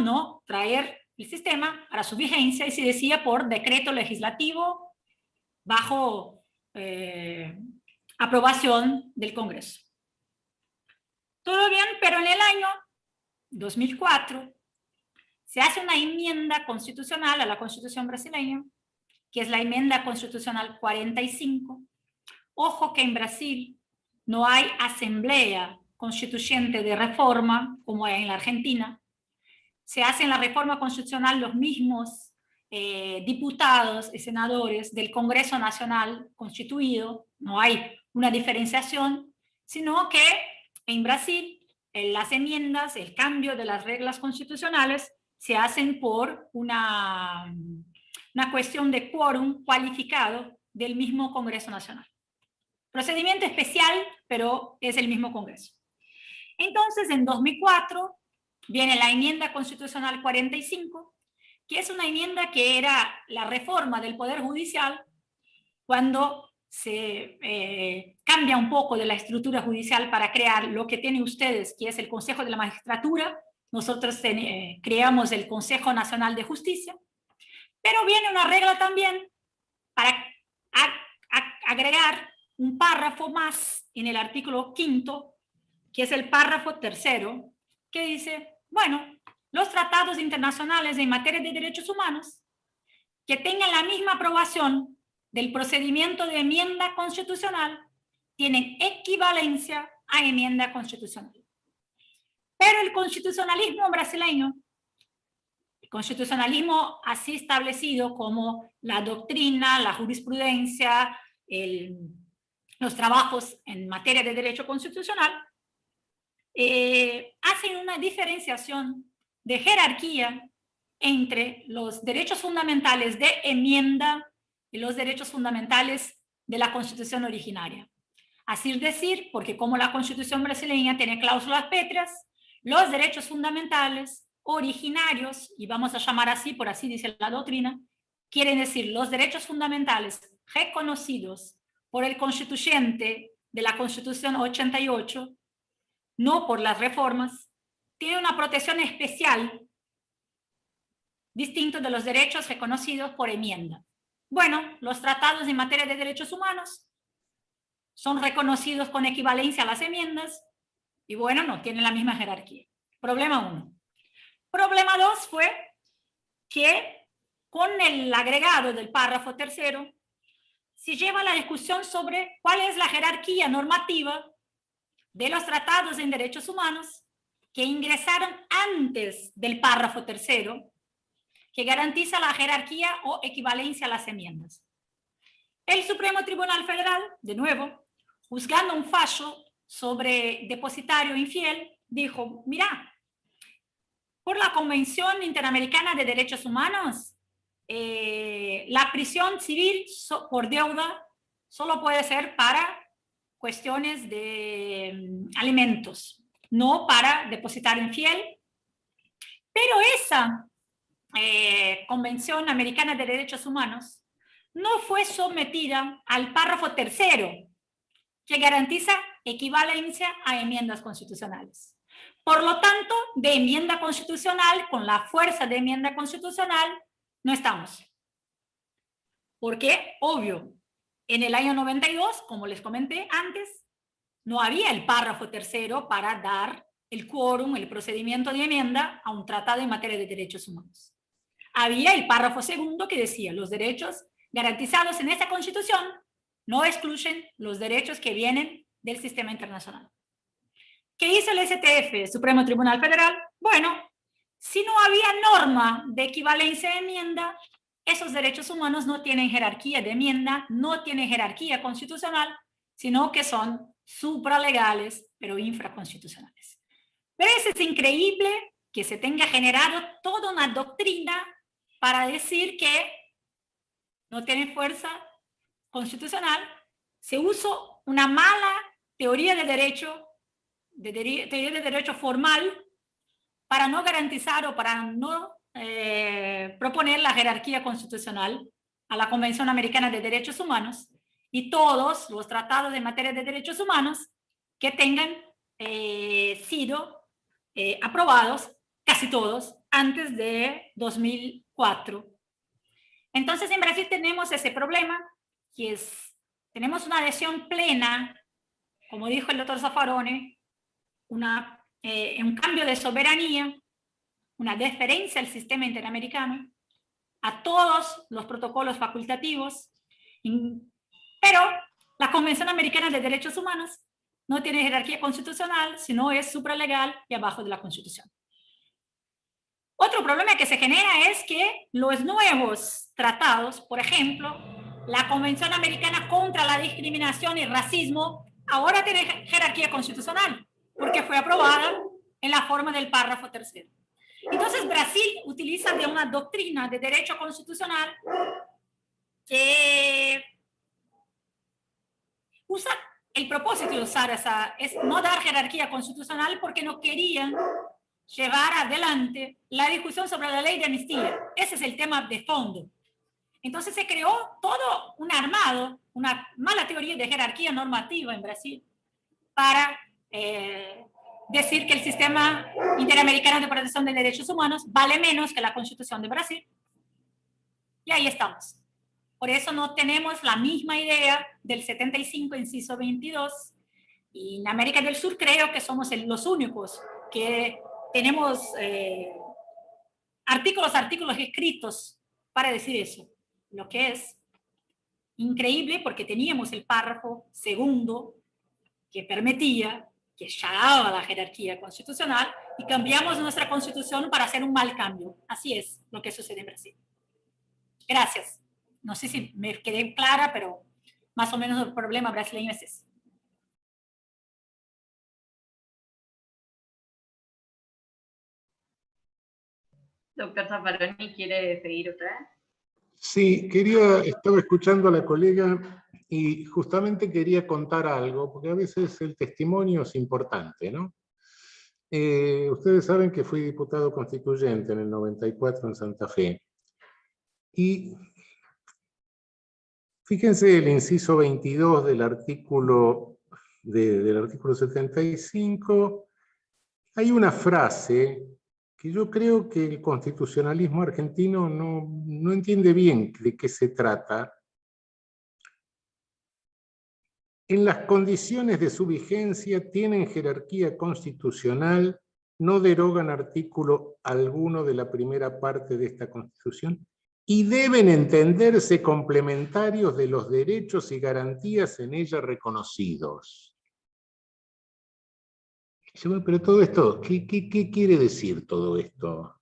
¿no? Traer el sistema para su vigencia, y se decía por decreto legislativo bajo aprobación del Congreso. Todo bien, pero en el año 2004 se hace una enmienda constitucional a la Constitución brasileña, que es la enmienda constitucional 45. Ojo que en Brasil no hay asamblea constituyente de reforma como hay en la Argentina. Se hace en la reforma constitucional los mismos diputados y senadores del Congreso Nacional constituido. No hay una diferenciación, sino que en Brasil las enmiendas, el cambio de las reglas constitucionales se hacen por una cuestión de quórum cualificado del mismo Congreso Nacional. Procedimiento especial, pero es el mismo Congreso. Entonces, en 2004, viene la enmienda constitucional 45, que es una enmienda que era la reforma del Poder Judicial, cuando se cambia un poco de la estructura judicial para crear lo que tienen ustedes, que es el Consejo de la Magistratura. Nosotros creamos el Consejo Nacional de Justicia. Pero viene una regla también para agregar un párrafo más en el artículo 5, que es el párrafo 3, que dice, bueno, los tratados internacionales en materia de derechos humanos que tengan la misma aprobación del procedimiento de enmienda constitucional tienen equivalencia a enmienda constitucional. Pero el constitucionalismo brasileño, el constitucionalismo así establecido como la doctrina, la jurisprudencia, los trabajos en materia de derecho constitucional, hacen una diferenciación de jerarquía entre los derechos fundamentales de enmienda y los derechos fundamentales de la Constitución originaria. Así es decir, porque como la Constitución brasileña tiene cláusulas pétreas, los derechos fundamentales originarios, y vamos a llamar así, por así dice la doctrina, quieren decir los derechos fundamentales reconocidos por el constituyente de la Constitución 88, no por las reformas, tienen una protección especial distinto de los derechos reconocidos por enmienda. Bueno, los tratados en materia de derechos humanos son reconocidos con equivalencia a las enmiendas y bueno, no tienen la misma jerarquía. Problema 1. Problema 2 fue que con el agregado del párrafo 3 se lleva la discusión sobre cuál es la jerarquía normativa de los tratados en derechos humanos que ingresaron antes del párrafo 3, que garantiza la jerarquía o equivalencia a las enmiendas. El Supremo Tribunal Federal, de nuevo, juzgando un fallo sobre depositario infiel, dijo, mira, por la Convención Interamericana de Derechos Humanos, la prisión civil por deuda solo puede ser para cuestiones de alimentos, no para depositario infiel. Pero esa Convención Americana de Derechos Humanos no fue sometida al párrafo tercero, que garantiza equivalencia a enmiendas constitucionales. Por lo tanto, de enmienda constitucional, con la fuerza de enmienda constitucional, no estamos. Porque, obvio, en el año 92, como les comenté antes, no había el párrafo tercero para dar el quórum, el procedimiento de enmienda a un tratado en materia de derechos humanos. Había el párrafo segundo que decía, los derechos garantizados en esta Constitución no excluyen los derechos que vienen del sistema internacional. ¿Qué hizo el STF, Supremo Tribunal Federal? Bueno, si no había norma de equivalencia de enmienda, esos derechos humanos no tienen jerarquía de enmienda, no tienen jerarquía constitucional, sino que son supralegales, pero infraconstitucionales. Pero es increíble que se tenga generado toda una doctrina para decir que no tiene fuerza constitucional. Se usó una mala teoría de derecho, teoría de derecho formal, para no garantizar o para no proponer la jerarquía constitucional a la Convención Americana de Derechos Humanos y todos los tratados en materia de derechos humanos que tengan sido aprobados, casi todos, antes de 2004. Entonces en Brasil tenemos ese problema, que es, tenemos una adhesión plena, como dijo el doctor Zaffaroni, un cambio de soberanía, una deferencia al sistema interamericano, a todos los protocolos facultativos, pero la Convención Americana de Derechos Humanos no tiene jerarquía constitucional, sino es supralegal y abajo de la Constitución. Otro problema que se genera es que los nuevos tratados, por ejemplo, la Convención Americana contra la Discriminación y Racismo, ahora tiene jerarquía constitucional, porque fue aprobada en la forma del párrafo tercero. Entonces Brasil utiliza de una doctrina de derecho constitucional que usa el propósito de usar esa, es no dar jerarquía constitucional porque no querían llevar adelante la discusión sobre la ley de amnistía. Ese es el tema de fondo. Entonces se creó todo un armado, una mala teoría de jerarquía normativa en Brasil para decir que el sistema interamericano de protección de derechos humanos vale menos que la Constitución de Brasil. Y ahí estamos. Por eso no tenemos la misma idea del 75, inciso 22. Y en América del Sur creo que somos los únicos que tenemos artículos escritos para decir eso. Lo que es increíble porque teníamos el párrafo segundo que permitía, que ya daba la jerarquía constitucional, y cambiamos nuestra constitución para hacer un mal cambio. Así es lo que sucede en Brasil. Gracias. No sé si me quedé clara, pero más o menos el problema brasileño es ese. Doctor Zaffaroni, ¿quiere seguir usted? Sí, estaba escuchando a la colega y justamente quería contar algo, porque a veces el testimonio es importante, ¿no? Ustedes saben que fui diputado constituyente en el 94 en Santa Fe. Y fíjense el inciso 22 del artículo 75. Hay una frase que yo creo que el constitucionalismo argentino no entiende bien de qué se trata. En las condiciones de su vigencia tienen jerarquía constitucional, no derogan artículo alguno de la primera parte de esta Constitución y deben entenderse complementarios de los derechos y garantías en ella reconocidos. Pero todo esto, ¿qué quiere decir todo esto?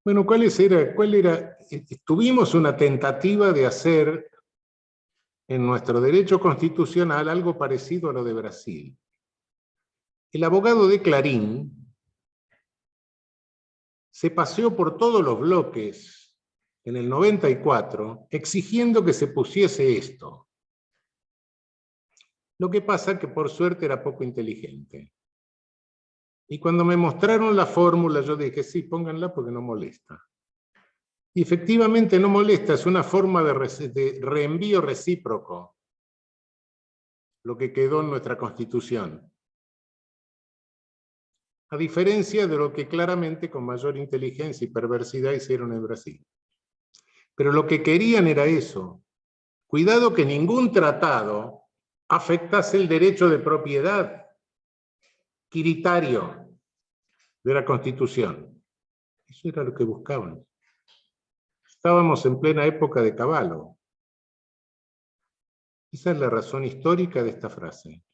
Bueno, tuvimos una tentativa de hacer en nuestro derecho constitucional algo parecido a lo de Brasil. El abogado de Clarín se paseó por todos los bloques en el 94 exigiendo que se pusiese esto. Lo que pasa que por suerte era poco inteligente. Y cuando me mostraron la fórmula, yo dije, sí, pónganla porque no molesta. Y efectivamente no molesta, es una forma de reenvío recíproco, lo que quedó en nuestra Constitución. A diferencia de lo que claramente con mayor inteligencia y perversidad hicieron en Brasil. Pero lo que querían era eso. Cuidado que ningún tratado afectase el derecho de propiedad quiritario de la Constitución. Eso era lo que buscaban. Estábamos en plena época de Cavallo. Esa es la razón histórica de esta frase.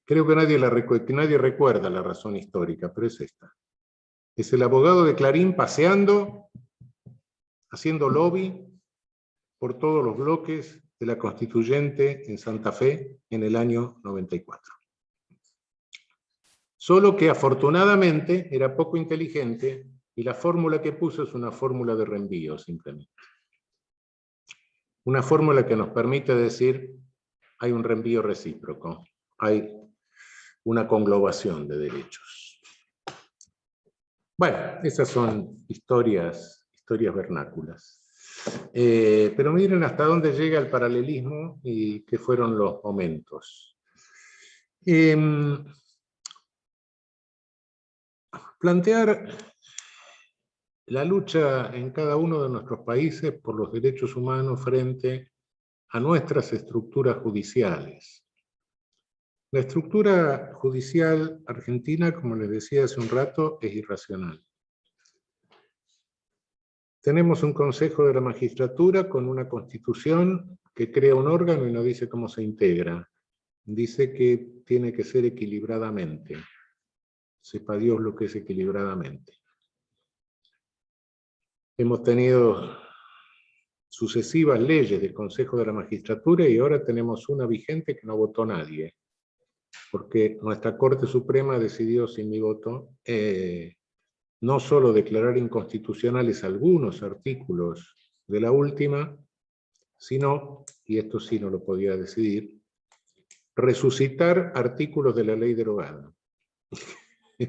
Creo que nadie recuerda la razón histórica, pero es esta. Es el abogado de Clarín paseando, haciendo lobby por todos los bloques de la Constituyente en Santa Fe en el año 94. Solo que afortunadamente era poco inteligente y la fórmula que puso es una fórmula de reenvío simplemente. Una fórmula que nos permite decir hay un reenvío recíproco, hay una conglobación de derechos. Bueno, esas son historias vernáculas. Pero miren hasta dónde llega el paralelismo y qué fueron los momentos. Plantear la lucha en cada uno de nuestros países por los derechos humanos frente a nuestras estructuras judiciales. La estructura judicial argentina, como les decía hace un rato, es irracional. Tenemos un Consejo de la Magistratura con una Constitución que crea un órgano y no dice cómo se integra. Dice que tiene que ser equilibradamente. Sepa Dios lo que es equilibradamente. Hemos tenido sucesivas leyes del Consejo de la Magistratura y ahora tenemos una vigente que no votó nadie, porque nuestra Corte Suprema decidió sin mi voto no solo declarar inconstitucionales algunos artículos de la última, sino, y esto sí no lo podía decidir, resucitar artículos de la ley derogada,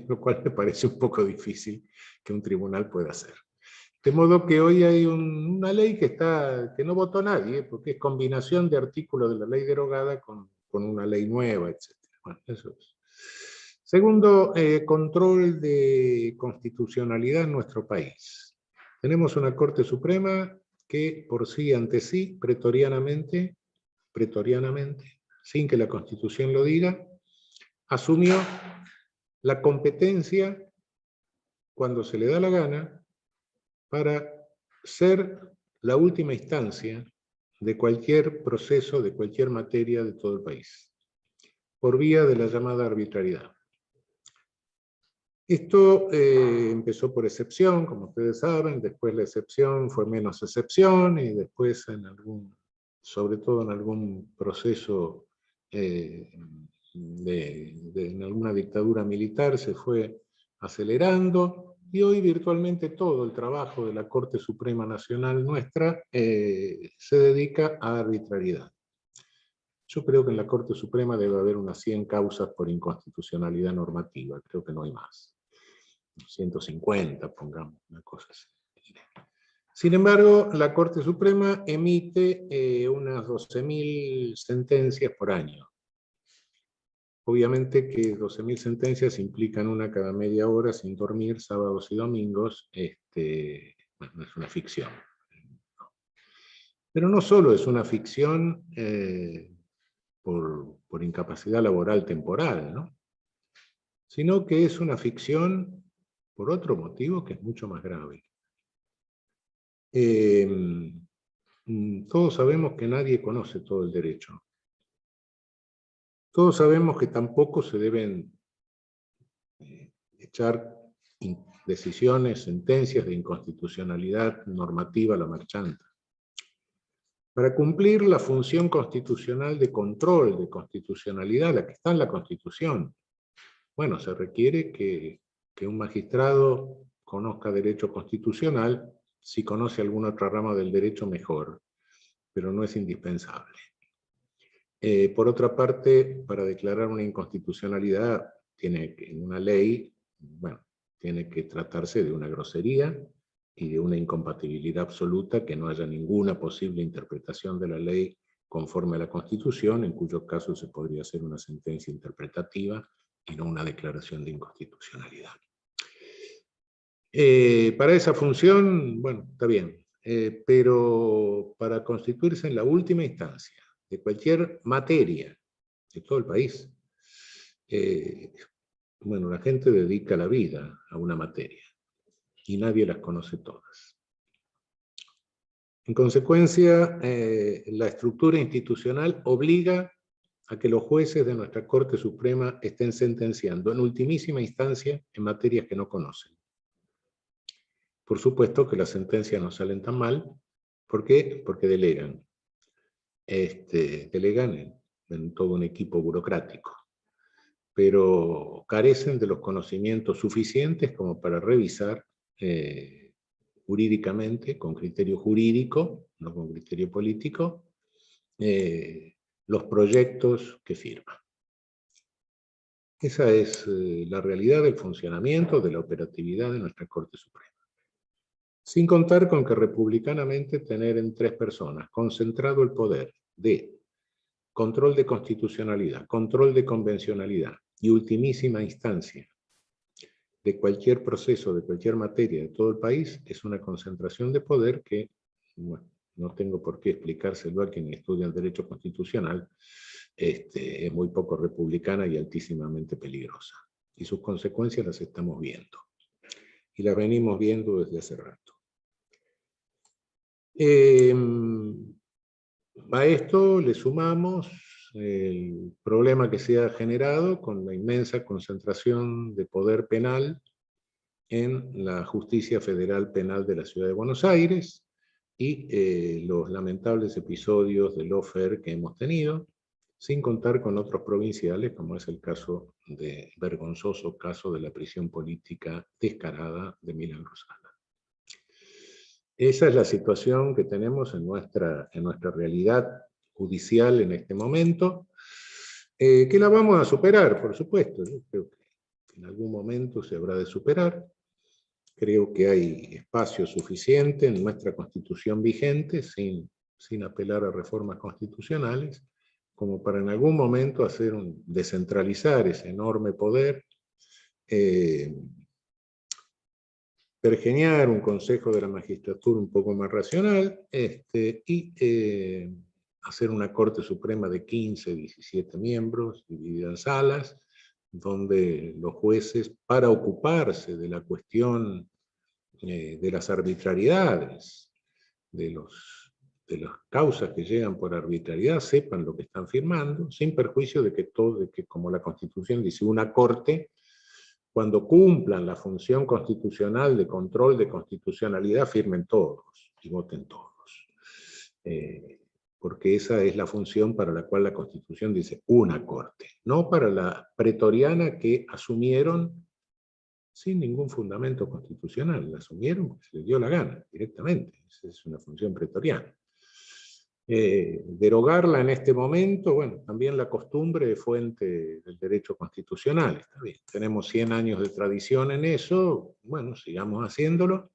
lo cual me parece un poco difícil que un tribunal pueda hacer. De modo que hoy hay una ley que no votó nadie, porque es combinación de artículos de la ley derogada con una ley nueva, etc. Bueno, eso es. Segundo, control de constitucionalidad en nuestro país. Tenemos una Corte Suprema que por sí ante sí, pretorianamente, sin que la Constitución lo diga, asumió la competencia, cuando se le da la gana, para ser la última instancia de cualquier proceso, de cualquier materia de todo el país, por vía de la llamada arbitrariedad. Esto empezó por excepción, como ustedes saben, después la excepción fue menos excepción, y después, sobre todo en algún proceso, en alguna dictadura militar, se fue acelerando, y hoy virtualmente todo el trabajo de la Corte Suprema Nacional nuestra se dedica a arbitrariedad. Yo creo que en la Corte Suprema debe haber unas 100 causas por inconstitucionalidad normativa, creo que no hay más. 150, pongamos, una cosa así. Sin embargo, la Corte Suprema emite unas 12.000 sentencias por año. Obviamente que 12.000 sentencias implican una cada media hora sin dormir, sábados y domingos. Bueno, es una ficción. Pero no solo es una ficción por incapacidad laboral temporal, ¿no? Sino que es una ficción por otro motivo que es mucho más grave. Todos sabemos que nadie conoce todo el derecho. Todos sabemos que tampoco se deben echar decisiones, sentencias de inconstitucionalidad normativa a la marchanta. Para cumplir la función constitucional de control de constitucionalidad, la que está en la Constitución, bueno, se requiere que un magistrado conozca derecho constitucional. Si conoce alguna otra rama del derecho, mejor, pero no es indispensable. Por otra parte, para declarar una inconstitucionalidad, en una ley, bueno, tiene que tratarse de una grosería y de una incompatibilidad absoluta, que no haya ninguna posible interpretación de la ley conforme a la Constitución, en cuyo caso se podría hacer una sentencia interpretativa y no una declaración de inconstitucionalidad. Para esa función, bueno, está bien, pero para constituirse en la última instancia de cualquier materia de todo el país, bueno, la gente dedica la vida a una materia y nadie las conoce todas. En consecuencia, la estructura institucional obliga a que los jueces de nuestra Corte Suprema estén sentenciando en ultimísima instancia en materias que no conocen. Por supuesto que las sentencias no salen tan mal. ¿Por qué? Porque delegan. Delegan en todo un equipo burocrático, pero carecen de los conocimientos suficientes como para revisar jurídicamente, con criterio jurídico, no con criterio político, los proyectos que firman. Esa es la realidad del funcionamiento, de la operatividad de nuestra Corte Suprema. Sin contar con que republicanamente tener en 3 personas concentrado el poder de control de constitucionalidad, control de convencionalidad y ultimísima instancia de cualquier proceso, de cualquier materia de todo el país, es una concentración de poder que, bueno, no tengo por qué explicárselo a quien estudia el derecho constitucional, es muy poco republicana y altísimamente peligrosa. Y sus consecuencias las estamos viendo. Y las venimos viendo desde hace rato. A esto le sumamos el problema que se ha generado con la inmensa concentración de poder penal en la Justicia Federal Penal de la Ciudad de Buenos Aires y los lamentables episodios de lawfare que hemos tenido, sin contar con otros provinciales, como es el vergonzoso caso de la prisión política descarada de Milagro Sala. Esa es la situación que tenemos en nuestra realidad judicial en este momento, que la vamos a superar, por supuesto. Yo creo que en algún momento se habrá de superar. Creo que hay espacio suficiente en nuestra Constitución vigente, sin apelar a reformas constitucionales, como para en algún momento descentralizar ese enorme poder, pergeñar un Consejo de la Magistratura un poco más racional, y hacer una Corte Suprema de 15, 17 miembros, dividida en salas, donde los jueces, para ocuparse de la cuestión de las arbitrariedades, de las causas que llegan por arbitrariedad, sepan lo que están firmando, sin perjuicio de que como la Constitución dice, una Corte, cuando cumplan la función constitucional de control de constitucionalidad, firmen todos y voten todos. Porque esa es la función para la cual la Constitución dice una Corte, no para la pretoriana que asumieron sin ningún fundamento constitucional, la asumieron porque se les dio la gana, directamente. Esa es una función pretoriana. Derogarla en este momento, bueno, también la costumbre es fuente del derecho constitucional, está bien. Tenemos 100 años de tradición en eso, bueno, sigamos haciéndolo,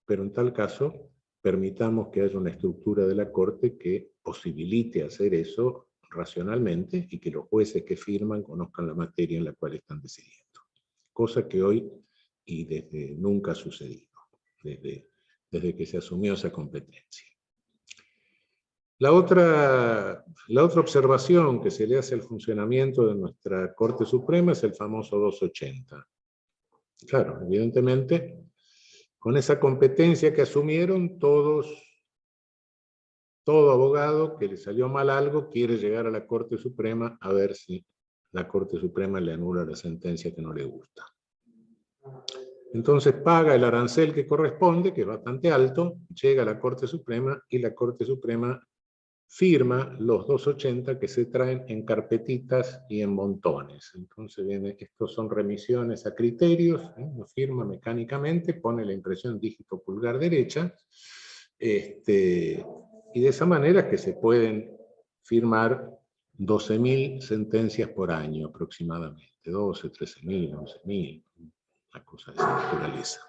pero en tal caso, permitamos que haya una estructura de la Corte que posibilite hacer eso racionalmente y que los jueces que firman conozcan la materia en la cual están decidiendo. Cosa que hoy y desde nunca ha sucedido, desde que se asumió esa competencia. La otra observación que se le hace al funcionamiento de nuestra Corte Suprema es el famoso 280. Claro, evidentemente, con esa competencia que asumieron, todo abogado que le salió mal algo quiere llegar a la Corte Suprema a ver si la Corte Suprema le anula la sentencia que no le gusta. Entonces paga el arancel que corresponde, que es bastante alto, llega a la Corte Suprema y la Corte Suprema firma los 280 que se traen en carpetitas y en montones. Entonces estos son remisiones a criterios, lo firma mecánicamente, pone la impresión dígito pulgar derecha, y de esa manera es que se pueden firmar 12.000 sentencias por año aproximadamente, 12, 13.000, 11.000, una cosa de esa naturaleza.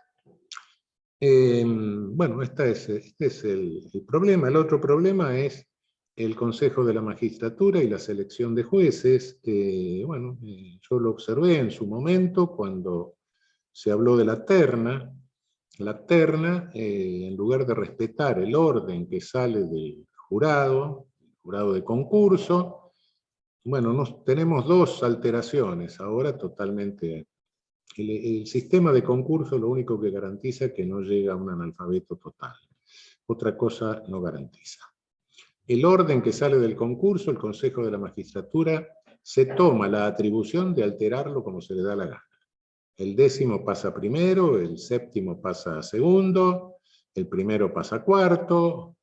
Bueno, este es el problema. El otro problema es el Consejo de la Magistratura y la selección de jueces. Bueno, yo lo observé en su momento cuando se habló de la terna. La terna, en lugar de respetar el orden que sale del jurado de concurso, bueno, tenemos dos alteraciones ahora totalmente. El sistema de concurso lo único que garantiza es que no llega a un analfabeto total. Otra cosa no garantiza. El orden que sale del concurso, el Consejo de la Magistratura, se toma la atribución de alterarlo como se le da la gana. El 10º pasa primero, el 7º pasa a segundo, el primero pasa a cuarto.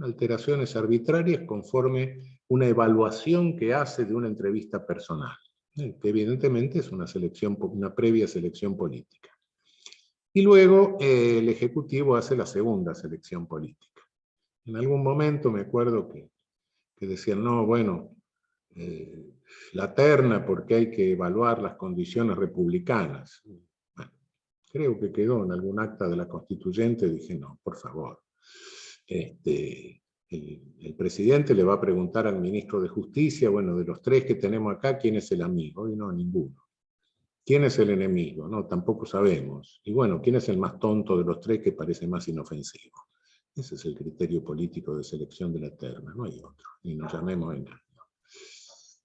Alteraciones arbitrarias conforme una evaluación que hace de una entrevista personal, que evidentemente es una previa selección política. Y luego el Ejecutivo hace la segunda selección política. En algún momento me acuerdo que decían, no, bueno, la terna porque hay que evaluar las condiciones republicanas. Bueno, creo que quedó en algún acta de la Constituyente, dije, no, por favor. El presidente le va a preguntar al ministro de Justicia, bueno, de los tres que tenemos acá, ¿quién es el amigo? Y no, ninguno. ¿Quién es el enemigo? No, tampoco sabemos. Y bueno, ¿quién es el más tonto de los tres que parece más inofensivo? Ese es el criterio político de selección de la terna, no hay otro, ni nos llamemos engaño.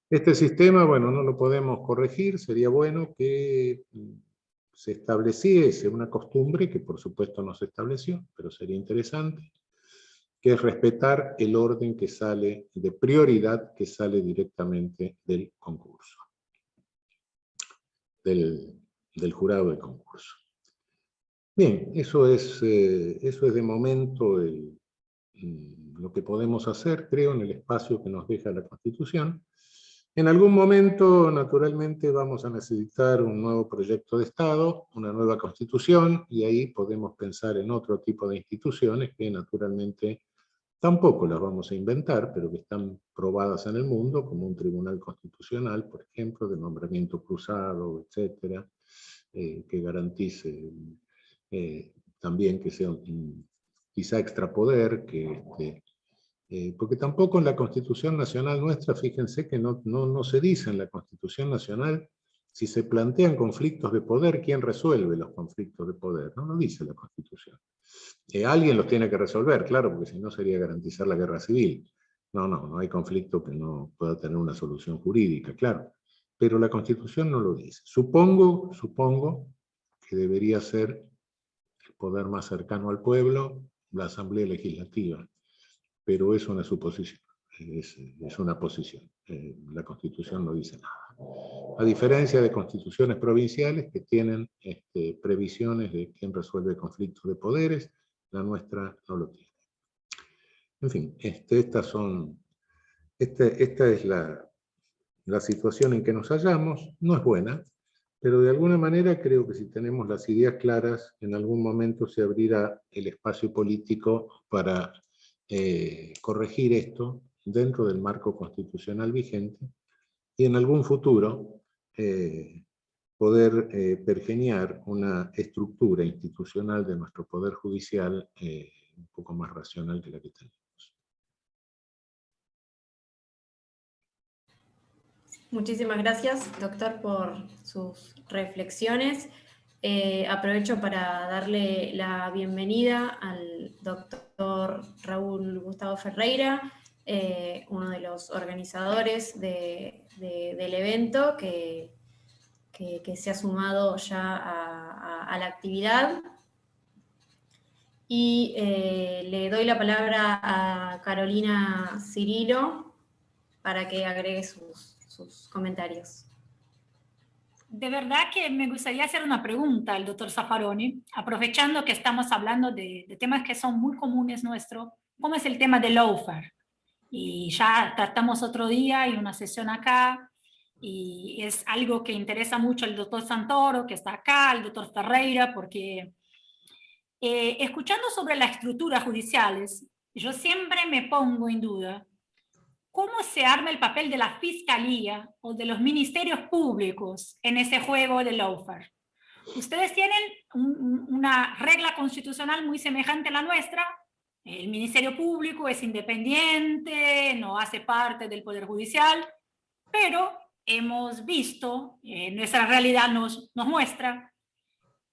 Este sistema, bueno, no lo podemos corregir, sería bueno que se estableciese una costumbre, que por supuesto no se estableció, pero sería interesante, que es respetar el orden que sale, de prioridad que sale directamente del concurso, del jurado de concurso. Bien, eso es de momento lo que podemos hacer, creo, en el espacio que nos deja la Constitución. En algún momento, naturalmente, vamos a necesitar un nuevo proyecto de Estado, una nueva Constitución, y ahí podemos pensar en otro tipo de instituciones que, naturalmente, tampoco las vamos a inventar, pero que están probadas en el mundo, como un tribunal constitucional, por ejemplo, de nombramiento cruzado, etcétera, que garantice también que sea quizá extrapoder, porque tampoco en la Constitución Nacional nuestra, fíjense que no se dice en la Constitución Nacional, si se plantean conflictos de poder, ¿quién resuelve los conflictos de poder? No lo dice la Constitución. Alguien los tiene que resolver, claro, porque si no sería garantizar la guerra civil. No hay conflicto que no pueda tener una solución jurídica, claro. Pero la Constitución no lo dice. Supongo que debería ser el poder más cercano al pueblo, la Asamblea Legislativa. Pero es una suposición, es una posición. La Constitución no dice nada. A diferencia de constituciones provinciales que tienen previsiones de quién resuelve conflictos de poderes, la nuestra no lo tiene. En fin, esta es la situación en que nos hallamos. No es buena, pero de alguna manera creo que si tenemos las ideas claras, en algún momento se abrirá el espacio político para corregir esto dentro del marco constitucional vigente y en algún futuro poder pergeñar una estructura institucional de nuestro Poder Judicial un poco más racional que la que tenemos. Muchísimas gracias, doctor, por sus reflexiones. Aprovecho para darle la bienvenida al doctor Raúl Gustavo Ferreira, uno de los organizadores del evento que se ha sumado ya a la actividad. Y le doy la palabra a Carolina Cirilo para que agregue sus comentarios. De verdad que me gustaría hacer una pregunta al doctor Zaffaroni, aprovechando que estamos hablando de temas que son muy comunes nuestros, como es el tema del lawfare. Y ya tratamos otro día y una sesión acá, y es algo que interesa mucho al doctor Santoro, que está acá, al doctor Ferreira, porque escuchando sobre las estructuras judiciales, yo siempre me pongo en duda cómo se arma el papel de la fiscalía o de los ministerios públicos en ese juego de lawfare. Ustedes tienen una regla constitucional muy semejante a la nuestra. El Ministerio Público es independiente, no hace parte del Poder Judicial, pero hemos visto, nuestra realidad nos muestra,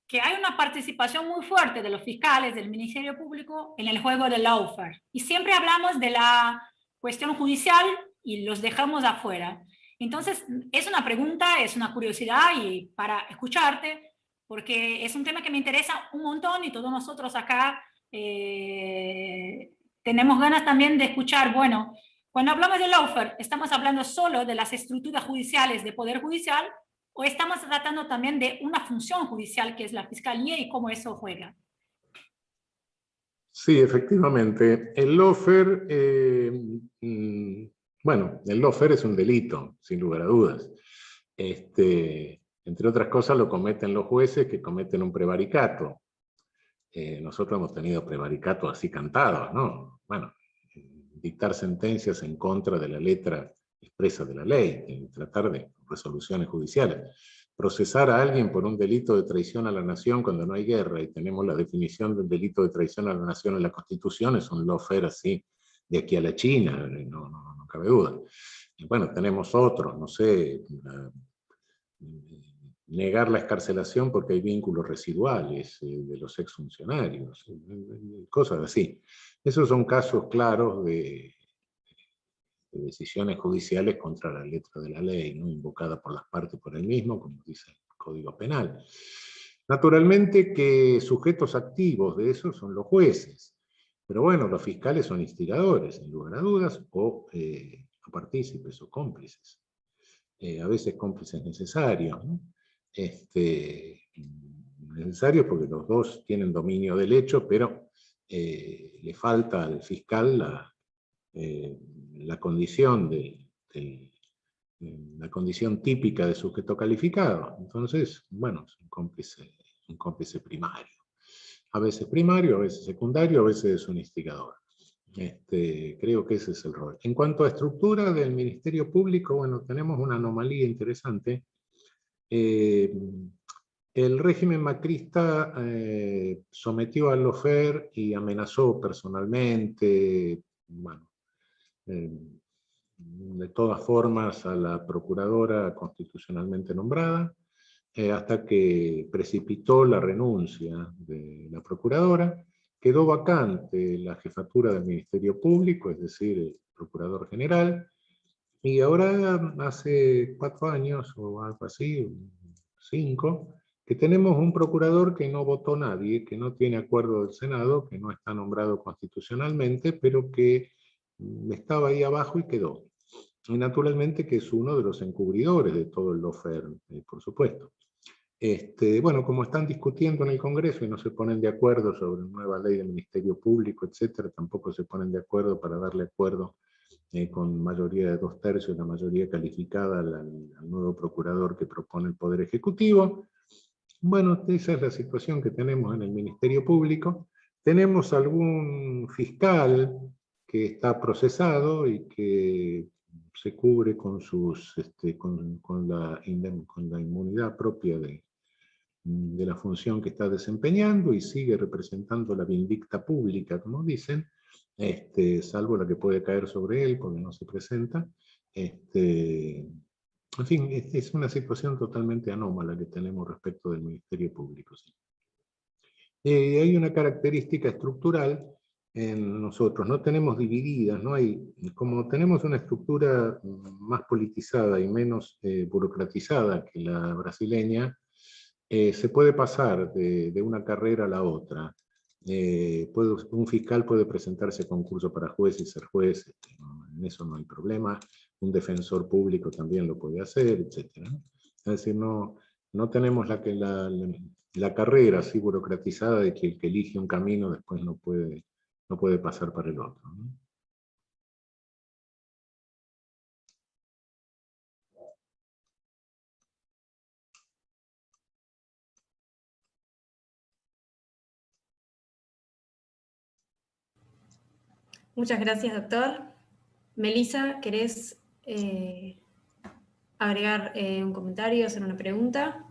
que hay una participación muy fuerte de los fiscales del Ministerio Público en el juego del lawfare. Y siempre hablamos de la cuestión judicial y los dejamos afuera. Entonces, es una pregunta, es una curiosidad y para escucharte, porque es un tema que me interesa un montón y todos nosotros acá tenemos ganas también de escuchar, bueno, cuando hablamos de lawfare, ¿estamos hablando solo de las estructuras judiciales de Poder Judicial o estamos tratando también de una función judicial que es la Fiscalía y cómo eso juega? Sí, efectivamente. El lawfare, bueno, el lawfare es un delito, sin lugar a dudas. Entre otras cosas lo cometen los jueces que cometen un prevaricato. Nosotros hemos tenido prevaricatos así cantados, ¿no? Bueno, dictar sentencias en contra de la letra expresa de la ley, tratar de resoluciones judiciales. Procesar a alguien por un delito de traición a la nación cuando no hay guerra, y tenemos la definición del delito de traición a la nación en la Constitución, es un lawfare así, de aquí a la China, no cabe duda. Y bueno, tenemos otros, no sé, negar la excarcelación porque hay vínculos residuales de los exfuncionarios, cosas así. Esos son casos claros de decisiones judiciales contra la letra de la ley, ¿no? Invocada por las partes por el mismo, como dice el Código Penal. Naturalmente que sujetos activos de eso son los jueces, pero bueno, los fiscales son instigadores, sin lugar a dudas, o partícipes o cómplices. A veces cómplices necesarios, ¿no? Necesarios porque los dos tienen dominio del hecho, pero le falta al fiscal la condición la condición típica de sujeto calificado. Entonces, bueno, es un cómplice primario. A veces primario, a veces secundario, a veces es un instigador. Creo que ese es el rol. En cuanto a estructura del Ministerio Público, bueno, tenemos una anomalía interesante. El régimen macrista sometió al lawfare y amenazó personalmente, bueno, de todas formas a la procuradora constitucionalmente nombrada, hasta que precipitó la renuncia de la procuradora. Quedó vacante la jefatura del Ministerio Público, es decir, el Procurador General, y ahora hace 4 años o algo así, 5, que tenemos un procurador que no votó nadie, que no tiene acuerdo del Senado, que no está nombrado constitucionalmente, pero que estaba ahí abajo y quedó. Y naturalmente que es uno de los encubridores de todo el lawfare, por supuesto. Bueno, como están discutiendo en el Congreso y no se ponen de acuerdo sobre una nueva ley del Ministerio Público, etcétera, tampoco se ponen de acuerdo para darle acuerdo con mayoría de 2/3, la mayoría calificada al nuevo procurador que propone el Poder Ejecutivo. Bueno, esa es la situación que tenemos en el Ministerio Público. Tenemos algún fiscal que está procesado y que se cubre con la inmunidad propia de la función que está desempeñando y sigue representando la vindicta pública, como dicen, salvo la que puede caer sobre él porque no se presenta. En fin, es una situación totalmente anómala que tenemos respecto del Ministerio Público. ¿Sí? Hay una característica estructural en nosotros, no tenemos divididas, no hay, como tenemos una estructura más politizada y menos burocratizada que la brasileña, se puede pasar de una carrera a la otra. Un fiscal puede presentarse a concurso para juez y ser juez, en eso no hay problema. Un defensor público también lo puede hacer, etc. Es decir, no No tenemos la carrera así burocratizada de que el que elige un camino después no puede pasar para el otro, ¿no? Muchas gracias, doctor. Melissa, ¿querés agregar un comentario, hacer una pregunta?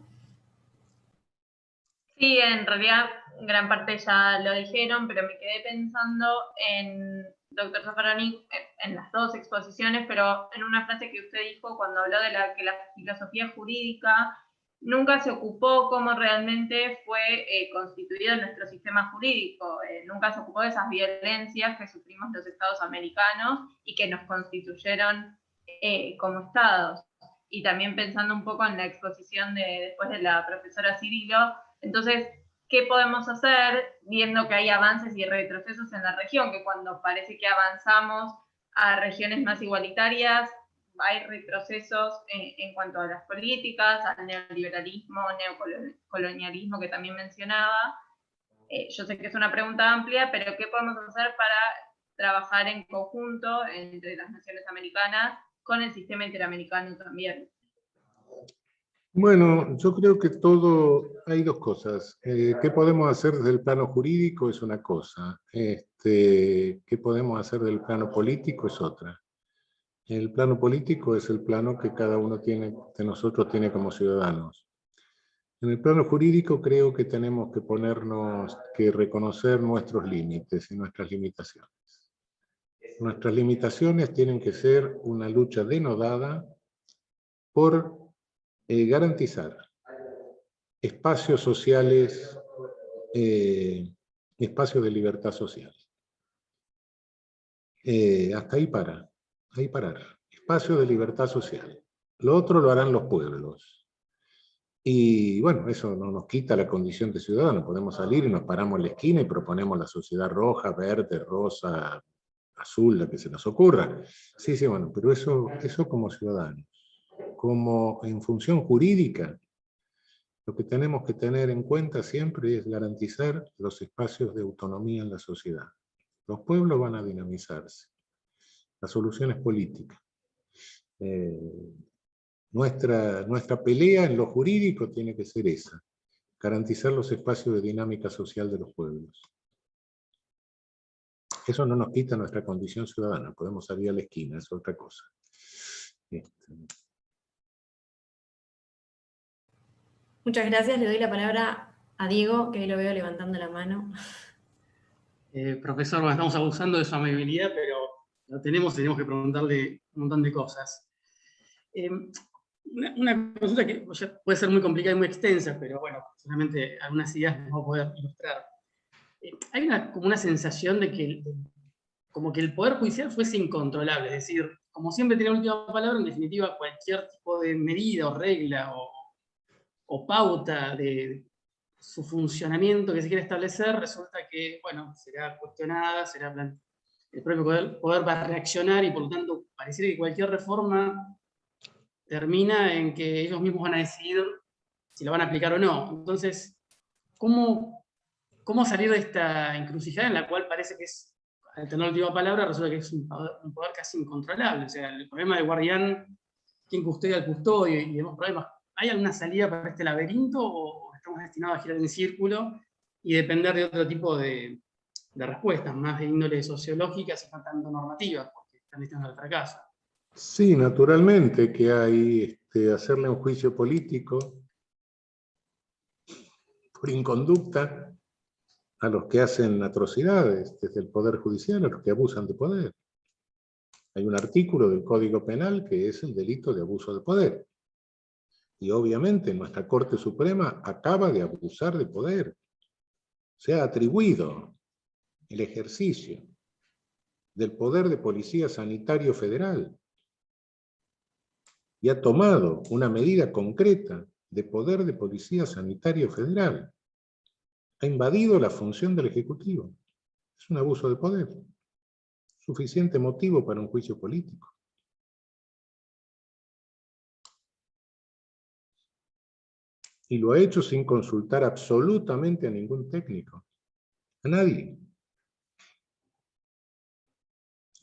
Sí, en realidad gran parte ya lo dijeron, pero me quedé pensando en, doctor Zaffaroni, en las dos exposiciones, pero en una frase que usted dijo cuando habló de que la filosofía jurídica nunca se ocupó cómo realmente fue constituido nuestro sistema jurídico, nunca se ocupó de esas violencias que sufrimos los estados americanos y que nos constituyeron como estados. Y también pensando un poco en la exposición después de la profesora Cirilo, entonces, ¿qué podemos hacer viendo que hay avances y retrocesos en la región? Que cuando parece que avanzamos a regiones más igualitarias, hay retrocesos en cuanto a las políticas, al neoliberalismo, neocolonialismo que también mencionaba. Yo sé que es una pregunta amplia, pero ¿qué podemos hacer para trabajar en conjunto entre las naciones americanas con el sistema interamericano también? Bueno, yo creo que hay dos cosas. ¿Qué podemos hacer desde el plano jurídico? Es una cosa. ¿Qué podemos hacer del plano político? Es otra. El plano político es el plano que cada uno de nosotros tiene como ciudadanos. En el plano jurídico creo que tenemos que reconocer nuestros límites y nuestras limitaciones. Nuestras limitaciones tienen que ser una lucha denodada por garantizar espacios sociales, espacios de libertad social. Hasta ahí parar. Espacios de libertad social. Lo otro lo harán los pueblos. Y bueno, eso no nos quita la condición de ciudadano. Podemos salir y nos paramos en la esquina y proponemos la sociedad roja, verde, rosa, azul, la que se nos ocurra. Sí, bueno, pero eso como ciudadanos. Como en función jurídica, lo que tenemos que tener en cuenta siempre es garantizar los espacios de autonomía en la sociedad. Los pueblos van a dinamizarse. La solución es política. Nuestra pelea en lo jurídico tiene que ser esa, garantizar los espacios de dinámica social de los pueblos. Eso no nos quita nuestra condición ciudadana, podemos salir a la esquina, es otra cosa. Muchas gracias, le doy la palabra a Diego, que lo veo levantando la mano. Profesor, bueno, estamos abusando de su amabilidad, pero lo tenemos que preguntarle un montón de cosas. Una consulta que puede ser muy complicada y muy extensa, pero bueno, solamente algunas ideas les voy a poder ilustrar. Hay como una sensación de que como que el Poder Judicial fuese incontrolable, es decir, como siempre tiene la última palabra, en definitiva cualquier tipo de medida o regla o pauta de su funcionamiento que se quiere establecer, resulta que, bueno, será cuestionada, el propio poder va a reaccionar y por lo tanto pareciera que cualquier reforma termina en que ellos mismos van a decidir si la van a aplicar o no. Entonces, ¿cómo salir de esta encrucijada en la cual parece que es, al tener la última palabra, resulta que es un poder casi incontrolable? O sea, el problema de guardián, quién custodia al custodio y demás problemas. ¿Hay alguna salida para este laberinto o estamos destinados a girar en círculo y depender de otro tipo de respuestas, más de índole sociológicas y no tanto normativas, porque están destinados al fracaso? Sí, naturalmente que hay hacerle un juicio político por inconducta a los que hacen atrocidades desde el Poder Judicial, a los que abusan de poder. Hay un artículo del Código Penal que es el delito de abuso de poder. Y obviamente nuestra Corte Suprema acaba de abusar de poder. Se ha atribuido el ejercicio del poder de policía sanitario federal y ha tomado una medida concreta de poder de policía sanitario federal. Ha invadido la función del Ejecutivo. Es un abuso de poder. Suficiente motivo para un juicio político. Y lo ha hecho sin consultar absolutamente a ningún técnico. A nadie.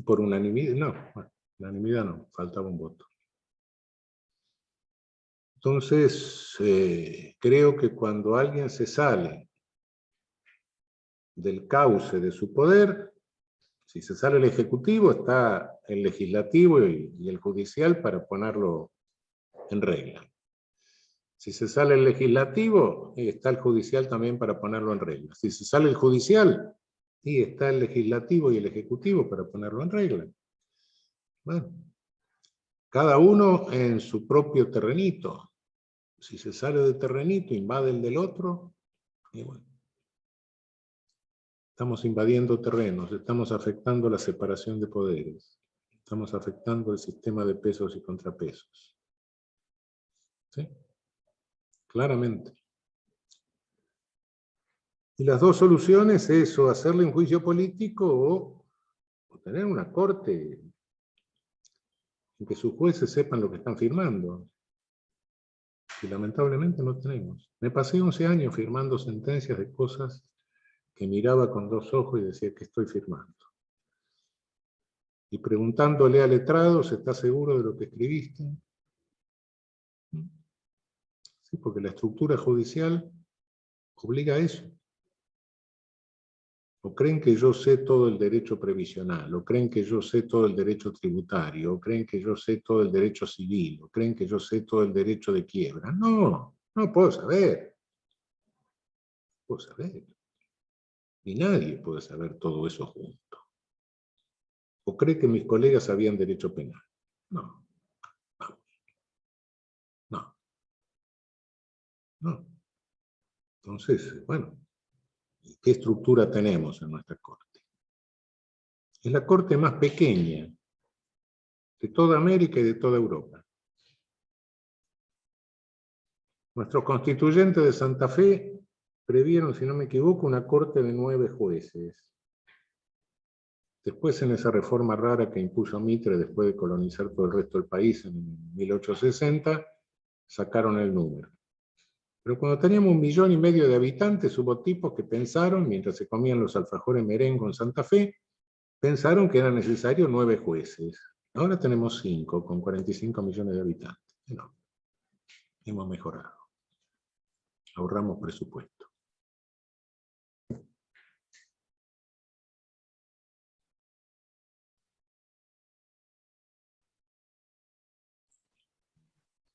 Por unanimidad, no. Bueno, unanimidad no, faltaba un voto. Entonces, creo que cuando alguien se sale del cauce de su poder, si se sale el Ejecutivo, está el Legislativo y el Judicial para ponerlo en regla. Si se sale el Legislativo, está el Judicial también para ponerlo en regla. Si se sale el Judicial, y está el Legislativo y el Ejecutivo para ponerlo en regla. Bueno, cada uno en su propio terrenito. Si se sale del terrenito, invade el del otro, y bueno. Estamos invadiendo terrenos, estamos afectando la separación de poderes, estamos afectando el sistema de pesos y contrapesos. ¿Sí? Claramente. Y las dos soluciones es o hacerle un juicio político o tener una corte en que sus jueces sepan lo que están firmando. Y lamentablemente no tenemos. Me pasé 11 años firmando sentencias de cosas que miraba con dos ojos y decía que estoy firmando. Y preguntándole al letrado, ¿se está seguro de lo que escribiste? Sí, porque la estructura judicial obliga a eso. O creen que yo sé todo el derecho previsional, o creen que yo sé todo el derecho tributario, o creen que yo sé todo el derecho civil, o creen que yo sé todo el derecho de quiebra. No, no puedo saber. No puedo saber. Ni nadie puede saber todo eso junto. ¿O cree que mis colegas sabían derecho penal? No. No. No. Entonces, bueno, ¿qué estructura tenemos en nuestra Corte? Es la Corte más pequeña de toda América y de toda Europa. Nuestros constituyentes de Santa Fe previeron, si no me equivoco, una Corte de 9 jueces. Después, en esa reforma rara que impuso Mitre después de colonizar todo el resto del país en 1860, sacaron el número. Pero cuando teníamos 1,5 millones de habitantes, hubo tipos que pensaron, mientras se comían los alfajores merengue en Santa Fe, pensaron que era necesario 9 jueces. Ahora tenemos 5, con 45 millones de habitantes. No, hemos mejorado. Ahorramos presupuesto.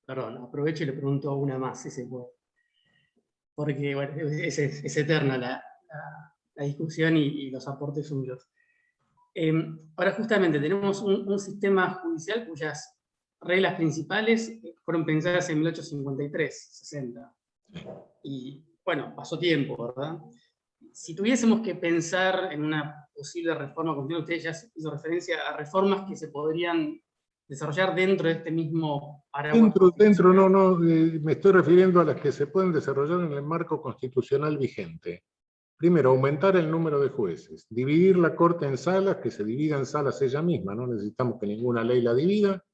Perdón, aprovecho y le pregunto una más, si se puede. Porque bueno, es eterna la discusión y los aportes suyos. Ahora justamente tenemos un sistema judicial cuyas reglas principales fueron pensadas en 1853, 60. Y bueno, pasó tiempo, ¿verdad? Si tuviésemos que pensar en una posible reforma continua, usted ya hizo referencia a reformas que se podrían desarrollar dentro de este mismo paraguas. No, me estoy refiriendo a las que se pueden desarrollar en el marco constitucional vigente. Primero, aumentar el número de jueces, dividir la Corte en salas, que se divida en salas ella misma, no necesitamos que ninguna ley la divida,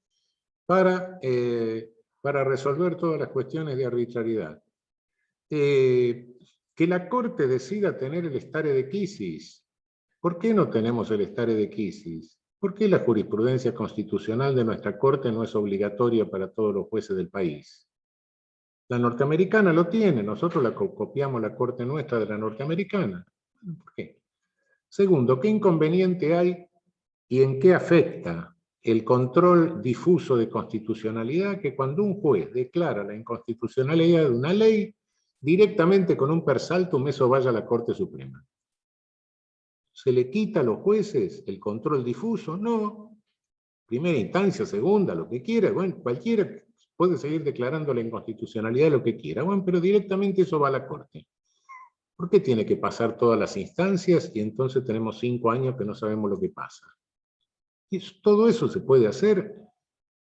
para resolver todas las cuestiones de arbitrariedad. Que la Corte decida tener el stare decisis. ¿Por qué no tenemos el stare decisis? ¿Por qué la jurisprudencia constitucional de nuestra Corte no es obligatoria para todos los jueces del país? La norteamericana lo tiene, nosotros copiamos la Corte nuestra de la norteamericana. ¿Por qué? Segundo, ¿qué inconveniente hay y en qué afecta el control difuso de constitucionalidad que cuando un juez declara la inconstitucionalidad de una ley, directamente con un per saltum eso vaya a la Corte Suprema? ¿Se le quita a los jueces el control difuso? No. Primera instancia, segunda, lo que quiera. Bueno, cualquiera puede seguir declarando la inconstitucionalidad de lo que quiera. Bueno, pero directamente eso va a la Corte. ¿Por qué tiene que pasar todas las instancias y entonces tenemos 5 años que no sabemos lo que pasa? Y todo eso se puede hacer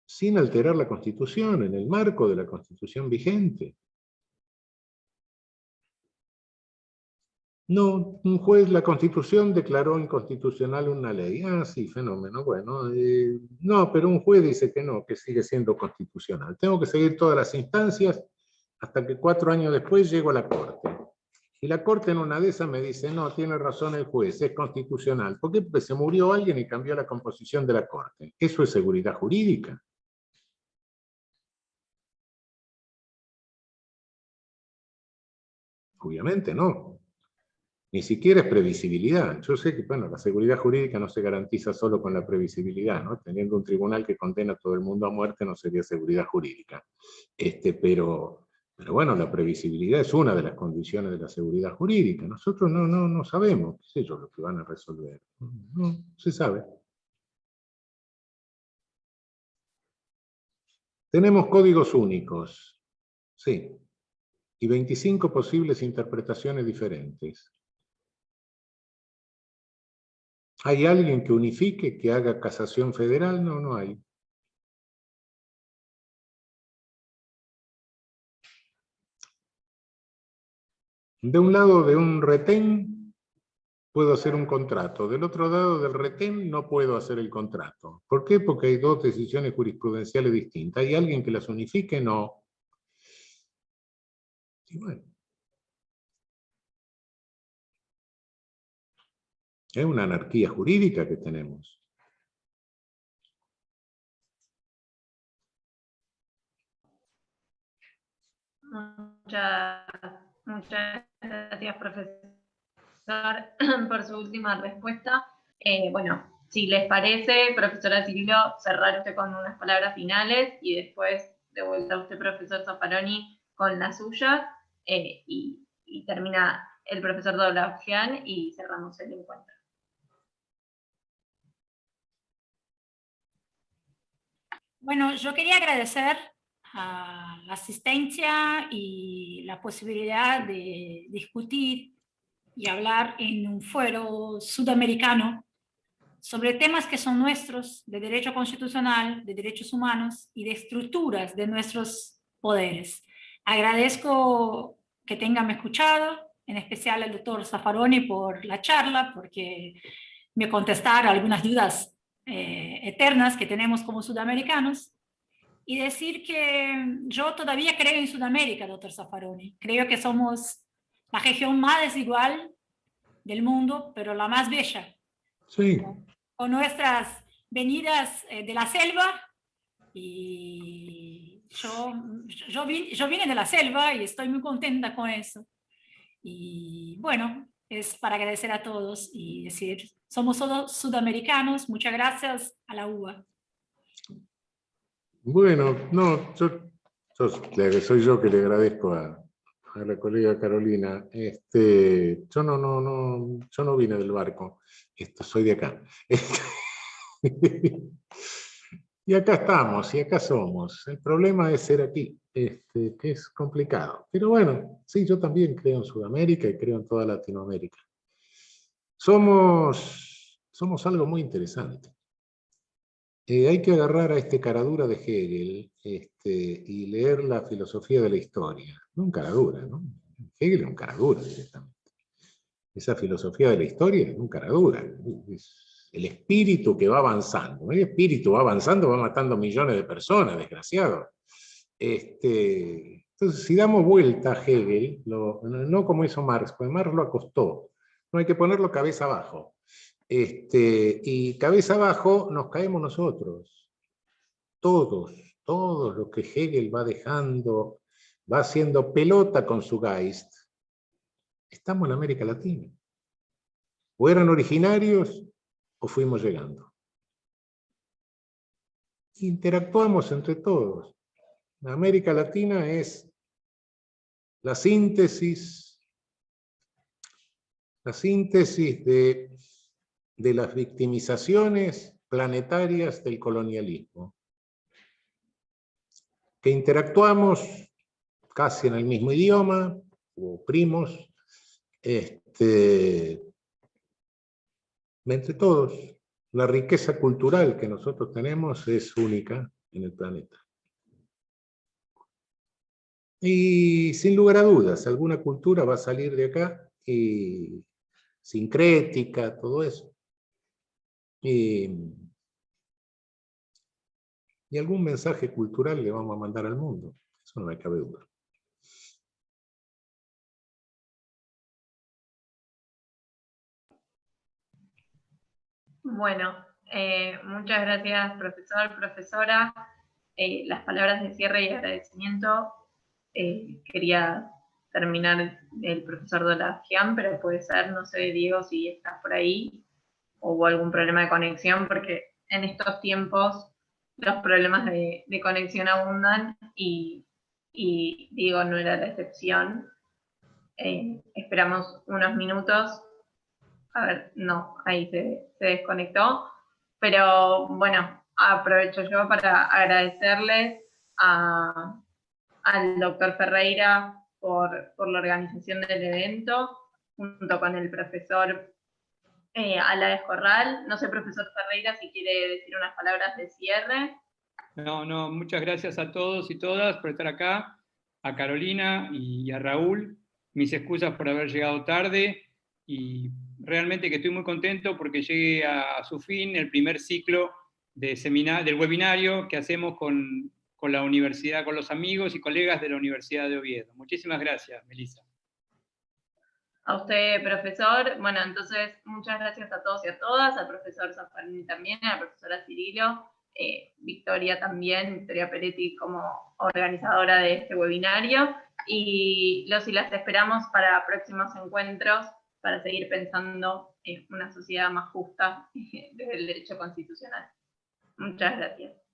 sin alterar la Constitución, en el marco de la Constitución vigente. No, un juez, la Constitución declaró inconstitucional una ley. Ah, sí, fenómeno. Bueno, no, pero un juez dice que no, que sigue siendo constitucional. Tengo que seguir todas las instancias Hasta que 4 años después llego a la Corte. Y la Corte en una de esas me dice, no, tiene razón el juez, es constitucional. ¿Por qué? Porque se murió alguien y cambió la composición de la Corte. ¿Eso es seguridad jurídica? Obviamente no. Ni siquiera es previsibilidad. Yo sé que, bueno, la seguridad jurídica no se garantiza solo con la previsibilidad, ¿no? Teniendo un tribunal que condena a todo el mundo a muerte no sería seguridad jurídica. Pero bueno, la previsibilidad es una de las condiciones de la seguridad jurídica. Nosotros no sabemos, qué sé yo, lo que van a resolver. No se sabe. Tenemos códigos únicos, sí, y 25 posibles interpretaciones diferentes. ¿Hay alguien que unifique, que haga casación federal? No, no hay. De un lado de un retén puedo hacer un contrato, del otro lado del retén no puedo hacer el contrato. ¿Por qué? Porque hay dos decisiones jurisprudenciales distintas. ¿Hay alguien que las unifique? No. Y bueno, es una anarquía jurídica que tenemos. Muchas gracias, profesor, por su última respuesta. Bueno, si les parece, profesora Cirilo, cerrar usted con unas palabras finales y después de vuelta a usted, profesor Zaffaroni, con la suya, y termina el profesor Doblagian y cerramos el encuentro. Bueno, yo quería agradecer a la asistencia y la posibilidad de discutir y hablar en un foro sudamericano sobre temas que son nuestros, de derecho constitucional, de derechos humanos y de estructuras de nuestros poderes. Agradezco que tengan escuchado, en especial al doctor Zaffaroni por la charla, porque me contestaron algunas dudas eternas que tenemos como sudamericanos. Y decir que yo todavía creo en Sudamérica, doctor Zaffaroni. Creo que somos la región más desigual del mundo, pero la más bella. Sí. Con nuestras venidas de la selva, y yo vine de la selva y estoy muy contenta con eso. Y bueno, es para agradecer a todos y decir, somos todos sudamericanos, muchas gracias a la UBA. Bueno, no, soy yo que le agradezco a la colega Carolina. Yo no vine del barco, soy de acá. Y acá estamos, y acá somos. El problema es ser aquí, que es complicado. Pero bueno, sí, yo también creo en Sudamérica y creo en toda Latinoamérica. Somos algo muy interesante. Hay que agarrar a este caradura de Hegel y leer la filosofía de la historia. No un caradura, ¿no? Hegel es un caradura directamente. Esa filosofía de la historia es un caradura. Es el espíritu que va avanzando. El espíritu va avanzando, va matando millones de personas, desgraciado. Entonces, si damos vuelta a Hegel, no como hizo Marx, porque Marx lo acostó, no hay que ponerlo cabeza abajo. Y cabeza abajo nos caemos nosotros. Todos lo que Hegel va dejando, va haciendo pelota con su Geist. Estamos en América Latina. O eran originarios o fuimos llegando. Interactuamos entre todos. La América Latina es la síntesis de las victimizaciones planetarias del colonialismo. Que interactuamos casi en el mismo idioma, o primos, entre todos. La riqueza cultural que nosotros tenemos es única en el planeta. Y sin lugar a dudas, alguna cultura va a salir de acá, y sincrética, todo eso. Y algún mensaje cultural le vamos a mandar al mundo, eso no me cabe duda. Bueno, muchas gracias, profesor, profesora. Las palabras de cierre y agradecimiento. Quería terminar el profesor Dolagian, pero puede ser, no sé, Diego, si estás por ahí, o hubo algún problema de conexión, porque en estos tiempos los problemas de conexión abundan y Diego no era la excepción. Esperamos unos minutos. A ver, no, ahí se desconectó. Pero bueno, aprovecho yo para agradecerles al doctor Ferreira por la organización del evento, junto con el profesor Alaes Corral. No sé, profesor Ferreira, si quiere decir unas palabras de cierre. No, muchas gracias a todos y todas por estar acá, a Carolina y a Raúl. Mis excusas por haber llegado tarde y realmente que estoy muy contento porque llegue a su fin el primer ciclo del webinario que hacemos con la universidad, con los amigos y colegas de la Universidad de Oviedo. Muchísimas gracias, Melissa. A usted, profesor. Bueno, entonces, muchas gracias a todos y a todas, al profesor Zaffarini también, a la profesora Cirilo, Victoria también, Victoria Peretti como organizadora de este webinario, y los y las esperamos para próximos encuentros para seguir pensando en una sociedad más justa desde el derecho constitucional. Muchas gracias.